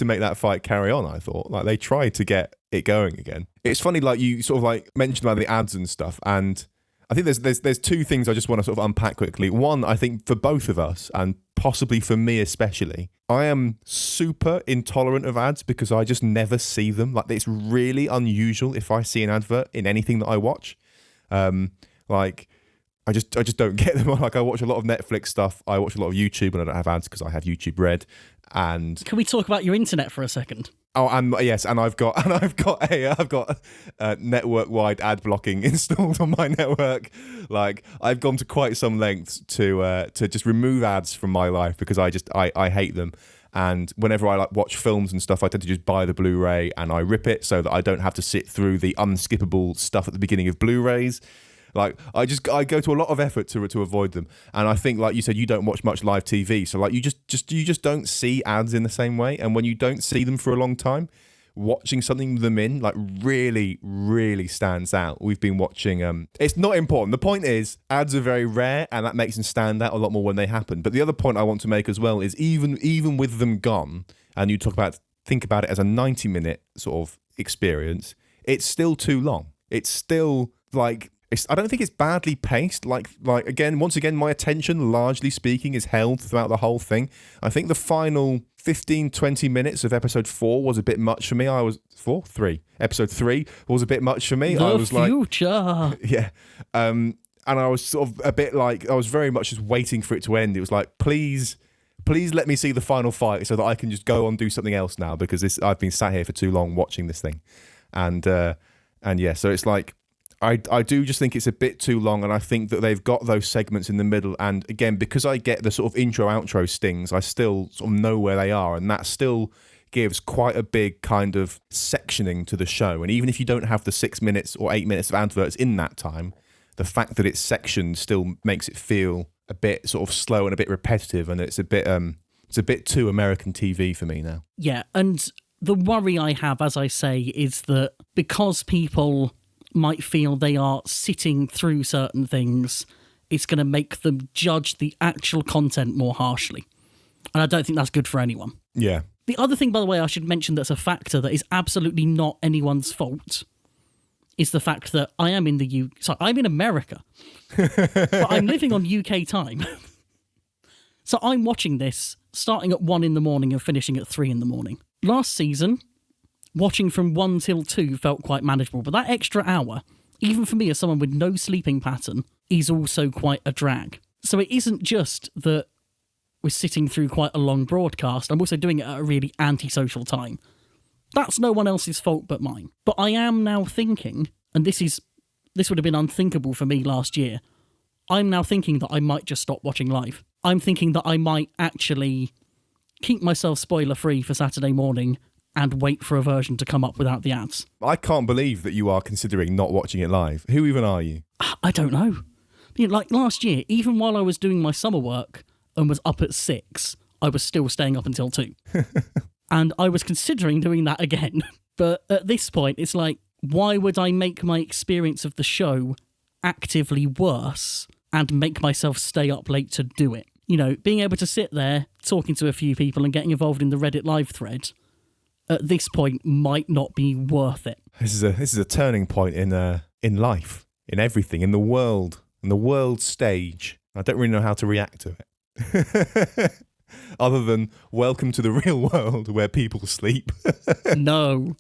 make that fight carry on, I thought. Like, they tried to get it going again. It's funny, like, you sort of, like, mentioned about the ads and stuff, and I think there's two things I just want to sort of unpack quickly. One, I think for both of us, and possibly for me especially, I am super intolerant of ads because I just never see them. Like, it's really unusual if I see an advert in anything that I watch. Like, I just don't get them. Like, I watch a lot of Netflix stuff. I watch a lot of YouTube, and I don't have ads because I have YouTube Red. And can we talk about your internet for a second? Oh, and yes, and I've got network-wide ad blocking installed on my network. Like, I've gone to quite some lengths to just remove ads from my life because I hate them. And whenever I like watch films and stuff, I tend to just buy the Blu-ray and I rip it so that I don't have to sit through the unskippable stuff at the beginning of Blu-rays. Like, I go to a lot of effort to avoid them. And I think, like you said, you don't watch much live TV, so like you just don't see ads in the same way. And when you don't see them for a long time, watching something with them in, like, really, really stands out. We've been watching, it's not important. The point is, ads are very rare, and that makes them stand out a lot more when they happen. But the other point I want to make as well is even with them gone, and you think about it as a 90-minute sort of experience, it's still too long. It's still, like, I don't think it's badly paced. Like once again, my attention, largely speaking, is held throughout the whole thing. I think the final 15, 20 minutes of episode 4 was a bit much for me. Episode 3 was a bit much for me. The future. Yeah. And I was sort of a bit like, I was very much just waiting for it to end. It was like, please let me see the final fight so that I can just go on and do something else now, because I've been sat here for too long watching this thing. And yeah, so it's like, I do just think it's a bit too long, and I think that they've got those segments in the middle, and again, because I get the sort of intro-outro stings, I still sort of know where they are, and that still gives quite a big kind of sectioning to the show. And even if you don't have the 6 minutes or 8 minutes of adverts in that time, the fact that it's sectioned still makes it feel a bit sort of slow and a bit repetitive, and it's a bit too American TV for me now. Yeah, and the worry I have, as I say, is that because people might feel they are sitting through certain things, it's going to make them judge the actual content more harshly. And I don't think that's good for anyone. Yeah. The other thing, by the way, I should mention that's a factor that is absolutely not anyone's fault is the fact that I am in I'm in America, but I'm living on UK time. So I'm watching this starting at 1 in the morning and finishing at 3 in the morning. Last season, watching from 1 till 2 felt quite manageable, but that extra hour, even for me as someone with no sleeping pattern, is also quite a drag. So it isn't just that we're sitting through quite a long broadcast, I'm also doing it at a really antisocial time. That's no one else's fault but mine. But I am now thinking, and this would have been unthinkable for me last year, I'm now thinking that I might just stop watching live. I'm thinking that I might actually keep myself spoiler-free for Saturday morning and wait for a version to come up without the ads. I can't believe that you are considering not watching it live. Who even are you? I don't know. Like last year, even while I was doing my summer work and was up at 6, I was still staying up until 2. And I was considering doing that again. But at this point, it's like, why would I make my experience of the show actively worse and make myself stay up late to do it? You know, being able to sit there, talking to a few people and getting involved in the Reddit live thread at this point might not be worth it. This is a turning point in life, in everything, in the world stage. I don't really know how to react to it. other than welcome to the real world where people sleep. No,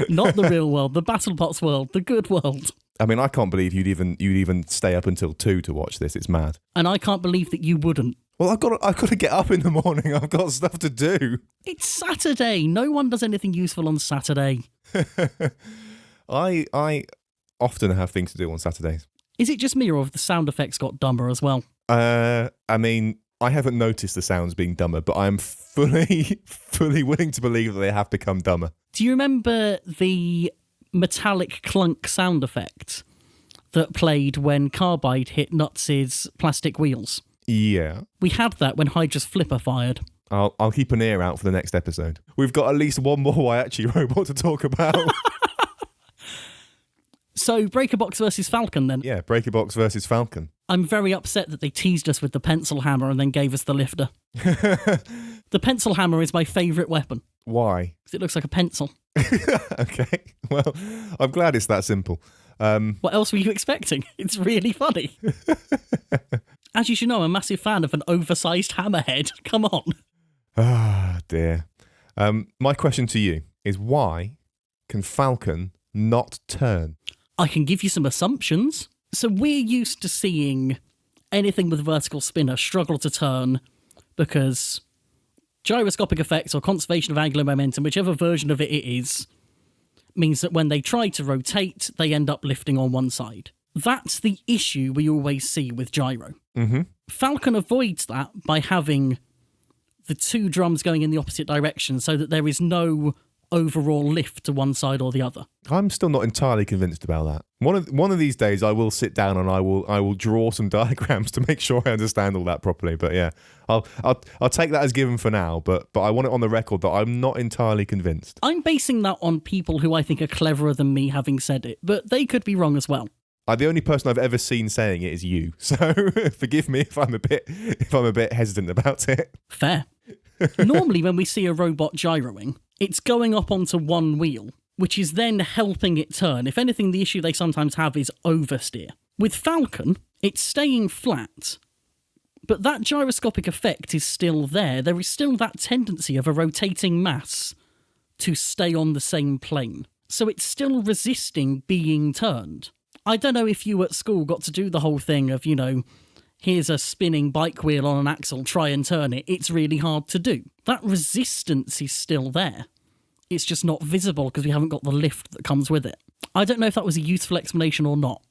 not the real world, the BattleBots world, the good world. I mean, I can't believe you'd even stay up until 2 to watch this. It's mad. And I can't believe that you wouldn't. Well, I've got to get up in the morning. I've got stuff to do. It's Saturday. No one does anything useful on Saturday. I often have things to do on Saturdays. Is it just me, or have the sound effects got dumber as well? I mean, I haven't noticed the sounds being dumber, but I'm fully willing to believe that they have become dumber. Do you remember the metallic clunk sound effect that played when Carbide hit Nuts' plastic wheels? Yeah. We had that when Hydra's flipper fired. I'll keep an ear out for the next episode. We've got at least one more Waiachi robot to talk about. So, Breakerbox versus Falcon then? Yeah, Breakerbox versus Falcon. I'm very upset that they teased us with the pencil hammer and then gave us the lifter. The pencil hammer is my favourite weapon. Why? Because it looks like a pencil. Okay, well, I'm glad it's that simple. What else were you expecting? It's really funny. As you should know, I'm a massive fan of an oversized hammerhead. Come on. Ah, dear. My question to you is, why can Falcon not turn? I can give you some assumptions. So we're used to seeing anything with vertical spinner struggle to turn because gyroscopic effects or conservation of angular momentum, whichever version of it is, means that when they try to rotate, they end up lifting on one side. That's the issue we always see with gyro. Mm-hmm. Falcon avoids that by having the two drums going in the opposite direction so that there is no overall lift to one side or the other. I'm still not entirely convinced about that. One of these days, I will sit down and I will draw some diagrams to make sure I understand all that properly. But yeah, I'll take that as given for now. But I want it on the record that I'm not entirely convinced. I'm basing that on people who I think are cleverer than me having said it, but they could be wrong as well. The only person I've ever seen saying it is you, so forgive me if I'm a bit hesitant about it. Fair. Normally, when we see a robot gyroing, it's going up onto one wheel, which is then helping it turn. If anything, the issue they sometimes have is oversteer. With Falcon, it's staying flat, but that gyroscopic effect is still there. There is still that tendency of a rotating mass to stay on the same plane. So it's still resisting being turned. I don't know if you at school got to do the whole thing of, here's a spinning bike wheel on an axle, try and turn it. It's really hard to do. That resistance is still there. It's just not visible because we haven't got the lift that comes with it. I don't know if that was a useful explanation or not.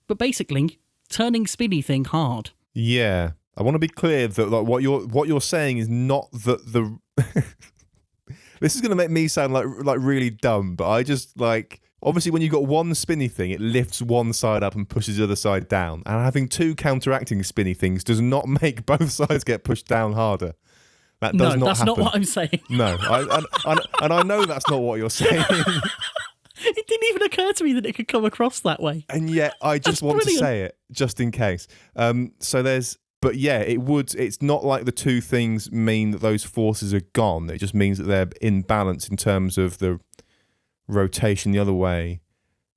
But basically, turning spinny thing hard. Yeah. I want to be clear that what you're saying is not that the this is going to make me sound like really dumb, but I just obviously, when you've got one spinny thing, it lifts one side up and pushes the other side down. And having two counteracting spinny things does not make both sides get pushed down harder. That does not happen. Not what I'm saying. No, and I know that's not what you're saying. It didn't even occur to me that it could come across that way. And yet, I just want to say it, just in case. But yeah, it's not like the two things mean that those forces are gone. It just means that they're in balance in terms of the rotation the other way.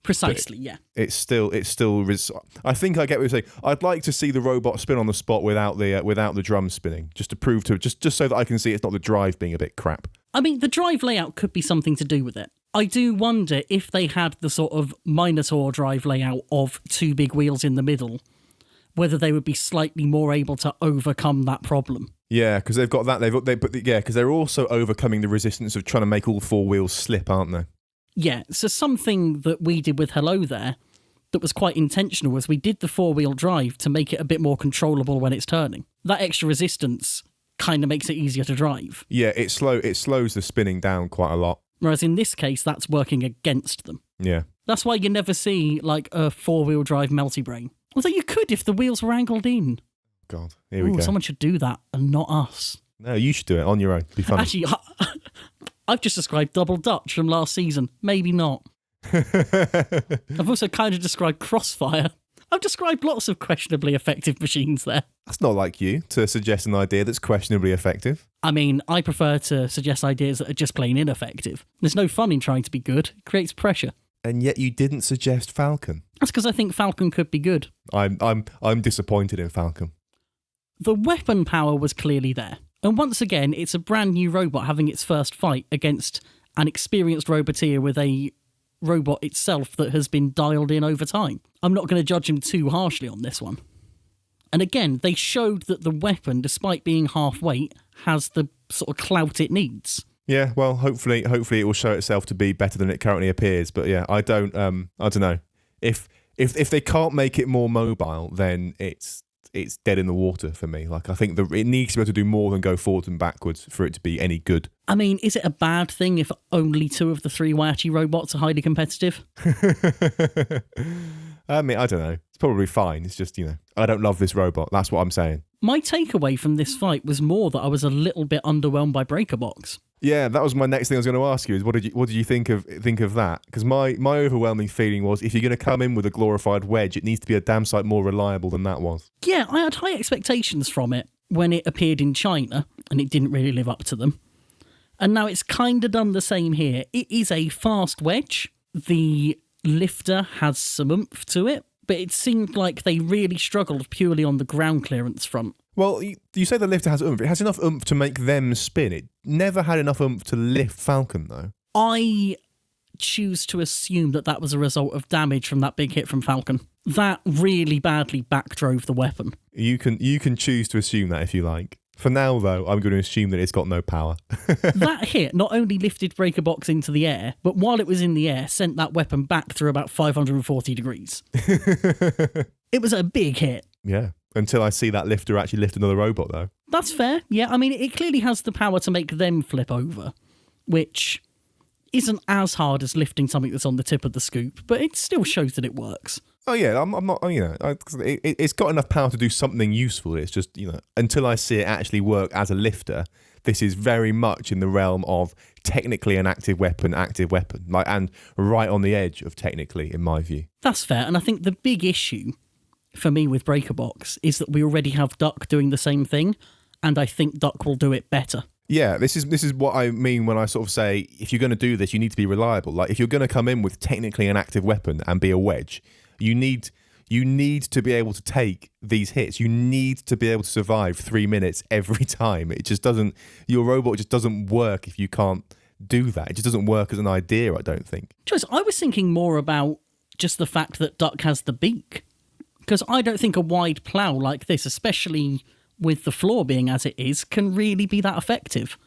Precisely, yeah. It's still. I think I get what you're saying. I'd like to see the robot spin on the spot without the drum spinning, just to prove just so that I can see it's not the drive being a bit crap. I mean, the drive layout could be something to do with it. I do wonder if they had the sort of Minotaur drive layout of two big wheels in the middle, whether they would be slightly more able to overcome that problem. Yeah, because they've got that. Because they're also overcoming the resistance of trying to make all four wheels slip, aren't they? Yeah, so something that we did with Hello there that was quite intentional was we did the four-wheel drive to make it a bit more controllable when it's turning. That extra resistance kind of makes it easier to drive. Yeah, it slows the spinning down quite a lot. Whereas in this case, that's working against them. Yeah. That's why you never see, a four-wheel drive Melty Brain. Although you could if the wheels were angled in. God, here we go. Someone should do that, and not us. No, you should do it on your own. It'd be funny. Actually, I've just described Double Dutch from last season. Maybe not. I've also kind of described Crossfire. I've described lots of questionably effective machines there. That's not like you to suggest an idea that's questionably effective. I mean, I prefer to suggest ideas that are just plain ineffective. There's no fun in trying to be good. It creates pressure. And yet you didn't suggest Falcon. That's because I think Falcon could be good. I'm disappointed in Falcon. The weapon power was clearly there. And once again, it's a brand new robot having its first fight against an experienced roboteer with a robot itself that has been dialed in over time. I'm not going to judge him too harshly on this one. And again, they showed that the weapon, despite being half weight, has the sort of clout it needs. Yeah, well, hopefully it will show itself to be better than it currently appears. But yeah, I don't know. If they can't make it more mobile, then it's dead in the water for me. Like, I think it needs to be able to do more than go forwards and backwards for it to be any good. I mean, is it a bad thing if only 2 of the 3 Waiachi robots are highly competitive? I mean, I don't know. It's probably fine. It's just, I don't love this robot. That's what I'm saying. My takeaway from this fight was more that I was a little bit underwhelmed by Breaker Box. Yeah, that was my next thing I was going to ask you. Is what did you think of that? Because my overwhelming feeling was, if you're going to come in with a glorified wedge, it needs to be a damn sight more reliable than that was. Yeah, I had high expectations from it when it appeared in China, and it didn't really live up to them. And now it's kind of done the same here. It is a fast wedge. The lifter has some oomph to it, but it seemed like they really struggled purely on the ground clearance front. Well, you say the lifter has oomph. It has enough oomph to make them spin. It never had enough oomph to lift Falcon, though. I choose to assume that was a result of damage from that big hit from Falcon. That really badly backdrove the weapon. You can choose to assume that if you like. For now, though, I'm going to assume that it's got no power. That hit not only lifted Breaker Box into the air, but while it was in the air, sent that weapon back through about 540 degrees. It was a big hit. Yeah, until I see that lifter actually lift another robot, though. That's fair. Yeah, I mean, it clearly has the power to make them flip over, which isn't as hard as lifting something that's on the tip of the scoop, but it still shows that it works. Oh yeah, I'm not. It's got enough power to do something useful. It's just until I see it actually work as a lifter, this is very much in the realm of technically an active weapon, and right on the edge of technically, in my view. That's fair, and I think the big issue for me with Breaker Box is that we already have Duck doing the same thing, and I think Duck will do it better. Yeah, this is what I mean when I sort of say, if you're going to do this, you need to be reliable. Like, if you're going to come in with technically an active weapon and be a wedge, you need to be able to take these hits. You need to be able to survive 3 minutes every time. It just doesn't. Your robot just doesn't work if you can't do that. It just doesn't work as an idea, I don't think. Joyce, I was thinking more about just the fact that Duck has the beak, because I don't think a wide plough like this, especially with the floor being as it is, can really be that effective.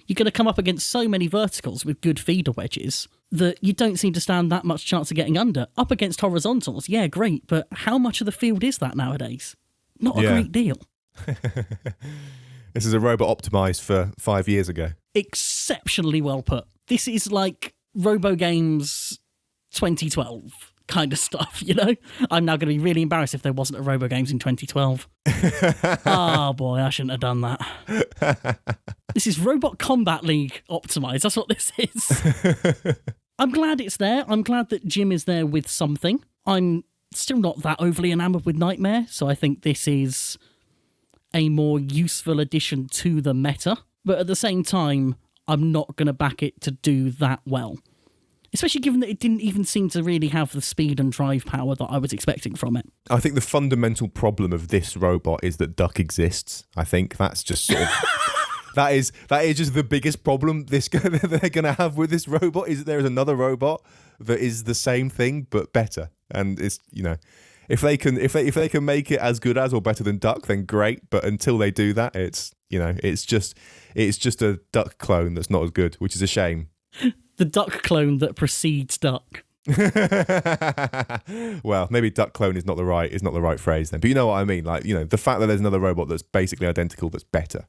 You're going to come up against so many verticals with good feeder wedges that you don't seem to stand that much chance of getting under. Up against horizontals, yeah, great, but how much of the field is that nowadays? Not a great deal. This is a robot optimised for 5 years ago. Exceptionally well put. This is like RoboGames 2012 kind of stuff, I'm now going to be really embarrassed if there wasn't a RoboGames in 2012. Oh boy, I shouldn't have done that. This is Robot Combat League optimised. That's what this is. I'm glad it's there. I'm glad that Jim is there with something. I'm still not that overly enamoured with Nightmare, so I think this is a more useful addition to the meta. But at the same time, I'm not going to back it to do that well. Especially given that it didn't even seem to really have the speed and drive power that I was expecting from it. I think the fundamental problem of this robot is that Duck exists. I think that's just sort of... that is just the biggest problem they're going to have with this robot, is that there is another robot that is the same thing but better. And it's, if they can make it as good as or better than Duck, then great. But until they do that, it's just a Duck clone that's not as good, which is a shame. The Duck clone that precedes Duck. Well, maybe Duck clone is not the right phrase then. But you know what I mean? Like, the fact that there's another robot that's basically identical that's better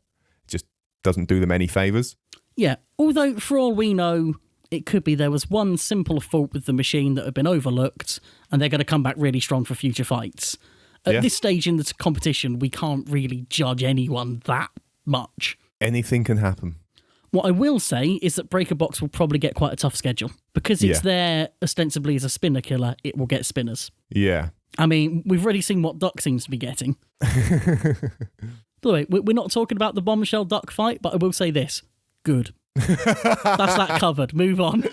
just doesn't do them any favours. Yeah. Although, for all we know, it could be there was one simple fault with the machine that had been overlooked, and they're going to come back really strong for future fights. At this stage in the competition, we can't really judge anyone that much. Anything can happen. What I will say is that Breaker Box will probably get quite a tough schedule. Because it's there ostensibly as a spinner killer, it will get spinners. Yeah. I mean, we've already seen what Duck seems to be getting. By the way, we're not talking about the Bombshell Duck fight, but I will say this. Good. That's that covered. Move on.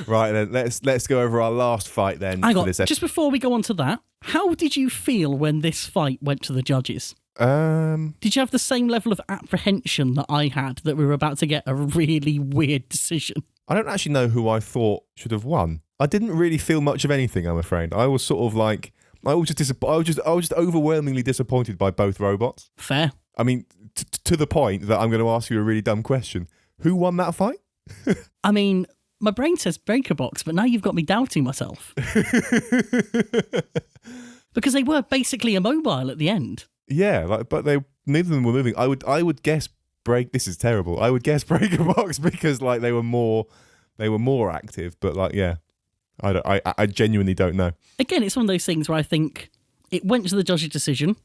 Right, then let's go over our last fight then. Hang on, just before we go on to that, how did you feel when this fight went to the judges? Did you have the same level of apprehension that I had that we were about to get a really weird decision? I don't actually know who I thought should have won. I didn't really feel much of anything, I'm afraid. I was sort of like, I was just overwhelmingly disappointed by both robots. Fair. I mean, to the point that I'm going to ask you a really dumb question. Who won that fight? I mean, my brain says Breaker Box, but now you've got me doubting myself. Because they were basically immobile at the end. Yeah, but neither of them were moving. I would guess this is terrible. I would guess Breaker Box because like they were more active, but like yeah. I genuinely don't know. Again, it's one of those things where I think it went to the judge's decision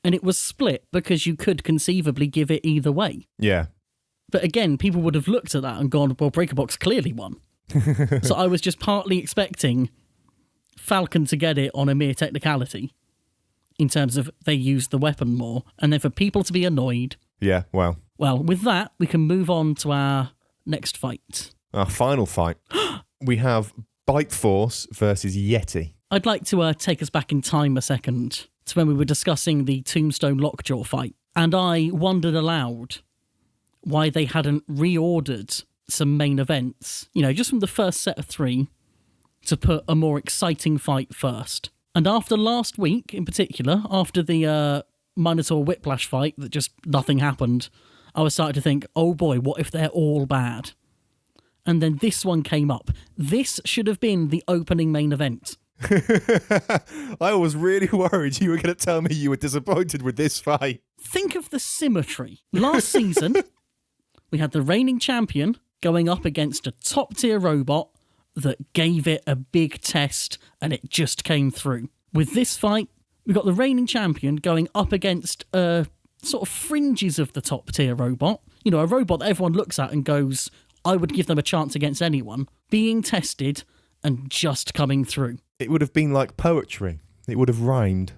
and it was split because you could conceivably give it either way. Yeah. But again, people would have looked at that and gone, well, Breaker Box clearly won. So I was just partly expecting Falcon to get it on a mere technicality in terms of they used the weapon more, and then for people to be annoyed. Yeah, well. Well, with that, we can move on to our next fight. Our final fight. We have Bite Force versus Yeti. I'd like to take us back in time a second to when we were discussing the Tombstone Lockjaw fight, and I wondered aloud why they hadn't reordered some main events, just from the first set of 3, to put a more exciting fight first. And after last week, in particular, after the Minotaur Whiplash fight, that just nothing happened, I was starting to think, oh boy, what if they're all bad? And then this one came up. This should have been the opening main event. I was really worried you were going to tell me you were disappointed with this fight. Think of the symmetry. Last season, we had the reigning champion going up against a top-tier robot that gave it a big test and it just came through. With this fight, we've got the reigning champion going up against sort of fringes of the top-tier robot. A robot that everyone looks at and goes, I would give them a chance against anyone, being tested and just coming through. It would have been like poetry. It would have rhymed.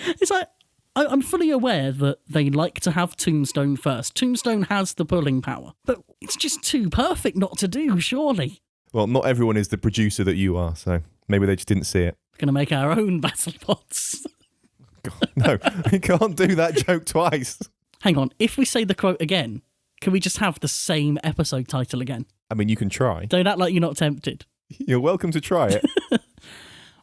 It's like, I'm fully aware that they like to have Tombstone first. Tombstone has the pulling power, but it's just too perfect not to do, surely. Well, not everyone is the producer that you are, so maybe they just didn't see it. We're going to make our own battle bots. God, no, you can't do that joke twice. Hang on, if we say the quote again, can we just have the same episode title again? I mean, you can try. Don't act like you're not tempted. You're welcome to try it.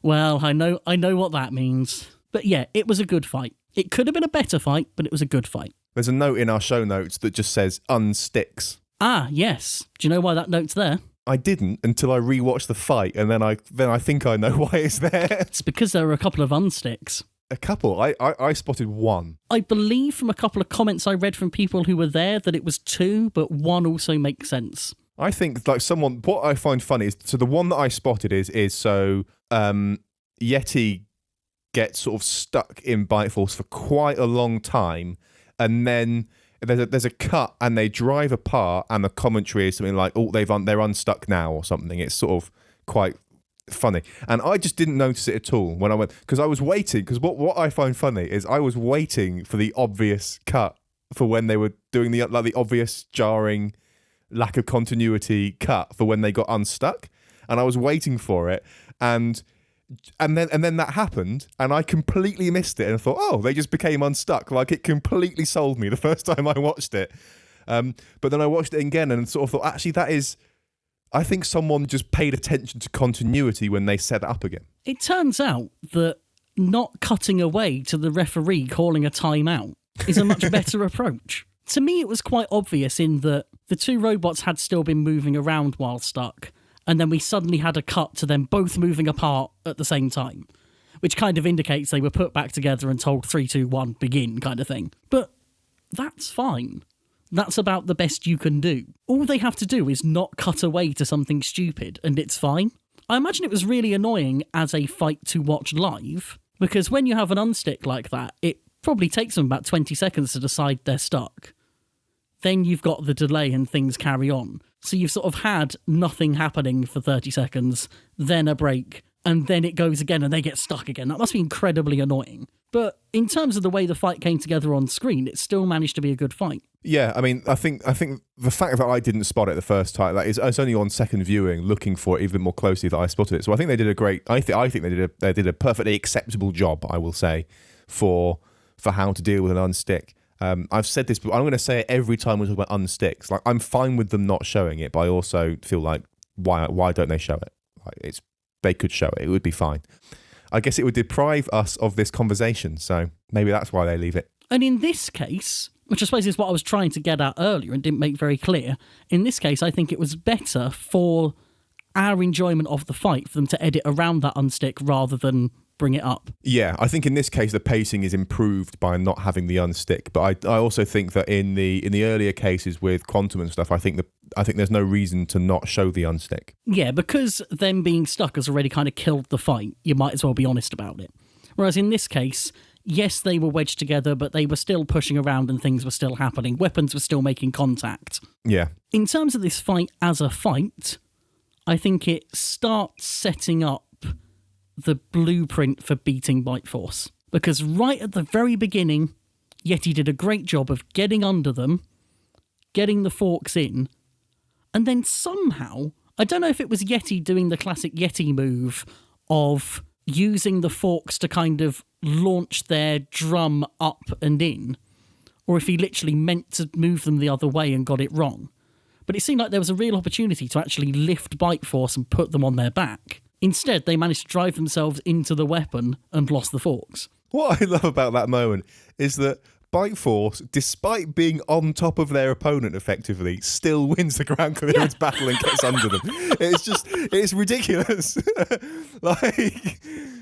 Well, I know what that means. But yeah, it was a good fight. It could have been a better fight, but it was a good fight. There's a note in our show notes that just says unsticks. Ah, yes. Do you know why that note's there? I didn't until I rewatched the fight, and then I think I know why it's there. It's because there were a couple of unsticks. A couple? I spotted one. I believe from a couple of comments I read from people who were there that it was 2, but 1 also makes sense. I think like what I find funny is, so the one that I spotted is so Yeti gets sort of stuck in Bite Force for quite a long time, and then there's a cut and they drive apart, and the commentary is something like, "Oh, they're unstuck now" or something. It's sort of quite funny, and I just didn't notice it at all when I went, because I was waiting. Because what I find funny is I was waiting for the obvious cut for when they were doing the obvious jarring lack of continuity cut for when they got unstuck, and I was waiting for it, and then that happened, and I completely missed it, and I thought, oh, they just became unstuck. Like, it completely sold me the first time I watched it. But then I watched it again and sort of thought, actually, I think someone just paid attention to continuity when they set it up again. It turns out that not cutting away to the referee calling a timeout is a much better approach. To me, it was quite obvious in that the 2 robots had still been moving around while stuck, and then we suddenly had a cut to them both moving apart at the same time, which kind of indicates they were put back together and told 3, 2, 1, begin kind of thing. But that's fine. That's about the best you can do. All they have to do is not cut away to something stupid, and it's fine. I imagine it was really annoying as a fight to watch live, because when you have an unstick like that, it probably takes them about 20 seconds to decide they're stuck. Then you've got the delay and things carry on. So you've sort of had nothing happening for 30 seconds, then a break, and then it goes again and they get stuck again. That must be incredibly annoying. But in terms of the way the fight came together on screen, it still managed to be a good fight. Yeah, I mean, I think the fact that I didn't spot it the first time, like, it's only on second viewing, looking for it even more closely, that I spotted it. So I think they did a great. I think they did a perfectly acceptable job, I will say, for for how to deal with an unstick. I've said this, but I'm going to say it every time we talk about unsticks. Like, I'm fine with them not showing it, but I also feel like why don't they show it? Like, they could show it. It would be fine. I guess it would deprive us of this conversation, so maybe that's why they leave it. And in this case, which I suppose is what I was trying to get at earlier and didn't make very clear, in this case, I think it was better for our enjoyment of the fight for them to edit around that unstick rather than bring it up. Yeah, I think in this case the pacing is improved by not having the unstick. But I also think that in the earlier cases with Quantum and stuff, I think there's no reason to not show the unstick. Yeah, because them being stuck has already kind of killed the fight. You might as well be honest about it. Whereas in this case, yes, they were wedged together, but they were still pushing around and things were still happening. Weapons were still making contact. Yeah. In terms of this fight as a fight, I think it starts setting up the blueprint for beating Bite Force. Because right at the very beginning, Yeti did a great job of getting under them, getting the forks in, and then somehow, I don't know if it was Yeti doing the classic Yeti move of using the forks to kind of launch their drum up and in, or if he literally meant to move them the other way and got it wrong. But it seemed like there was a real opportunity to actually lift Bite Force and put them on their back. Instead, they managed to drive themselves into the weapon and lost the forks. What I love about that moment is that Bite Force, despite being on top of their opponent effectively, still wins the ground clearance battle and gets under them. It's ridiculous. Like,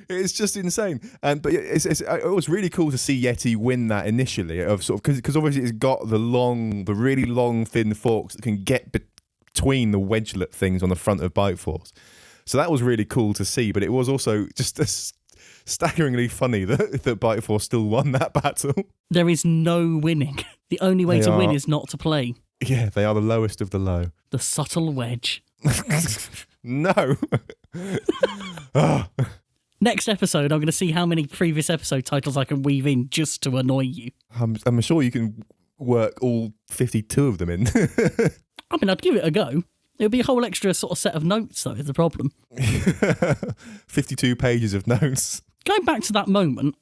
it's just insane. But it was really cool to see Yeti win that initially, because obviously it's got the really long, thin forks that can get between the wedgelet things on the front of Bite Force. So that was really cool to see, but it was also just staggeringly funny that Bite Force still won that battle. There is no winning. The only way to win is not to play. Yeah, they are the lowest of the low. The subtle wedge. No. Next episode, I'm going to see how many previous episode titles I can weave in just to annoy you. I'm sure you can work all 52 of them in. I mean, I'd give it a go. It would be a whole extra sort of set of notes, though, is the problem. 52 pages of notes. Going back to that moment,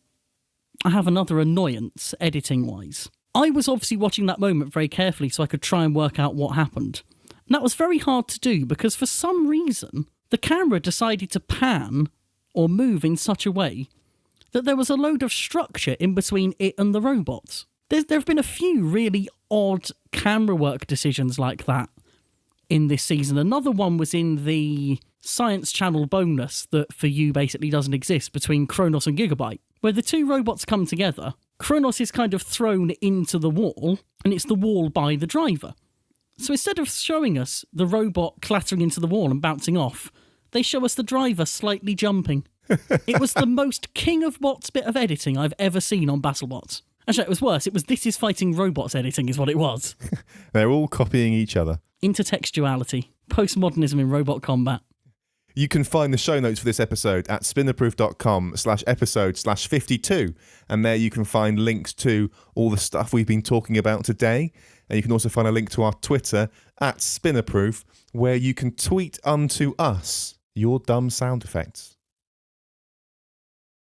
I have another annoyance, editing-wise. I was obviously watching that moment very carefully so I could try and work out what happened. And that was very hard to do because for some reason, the camera decided to pan or move in such a way that there was a load of structure in between it and the robots. There have been a few really odd camera work decisions like that in this season. Another one was in the Science Channel bonus that for you basically doesn't exist between Kronos and Gigabyte, where the two robots come together. Kronos is kind of thrown into the wall, and it's the wall by the driver. So instead of showing us the robot clattering into the wall and bouncing off, they show us the driver slightly jumping. It was the most King of Bots bit of editing I've ever seen on BattleBots. Actually, it was worse. It was This Is Fighting Robots editing is what it was. They're all copying each other. Intertextuality. Postmodernism in robot combat. You can find the show notes for this episode at spinnerproof.com/episode/52. And there you can find links to all the stuff we've been talking about today. And you can also find a link to our Twitter at Spinnerproof, where you can tweet unto us your dumb sound effects.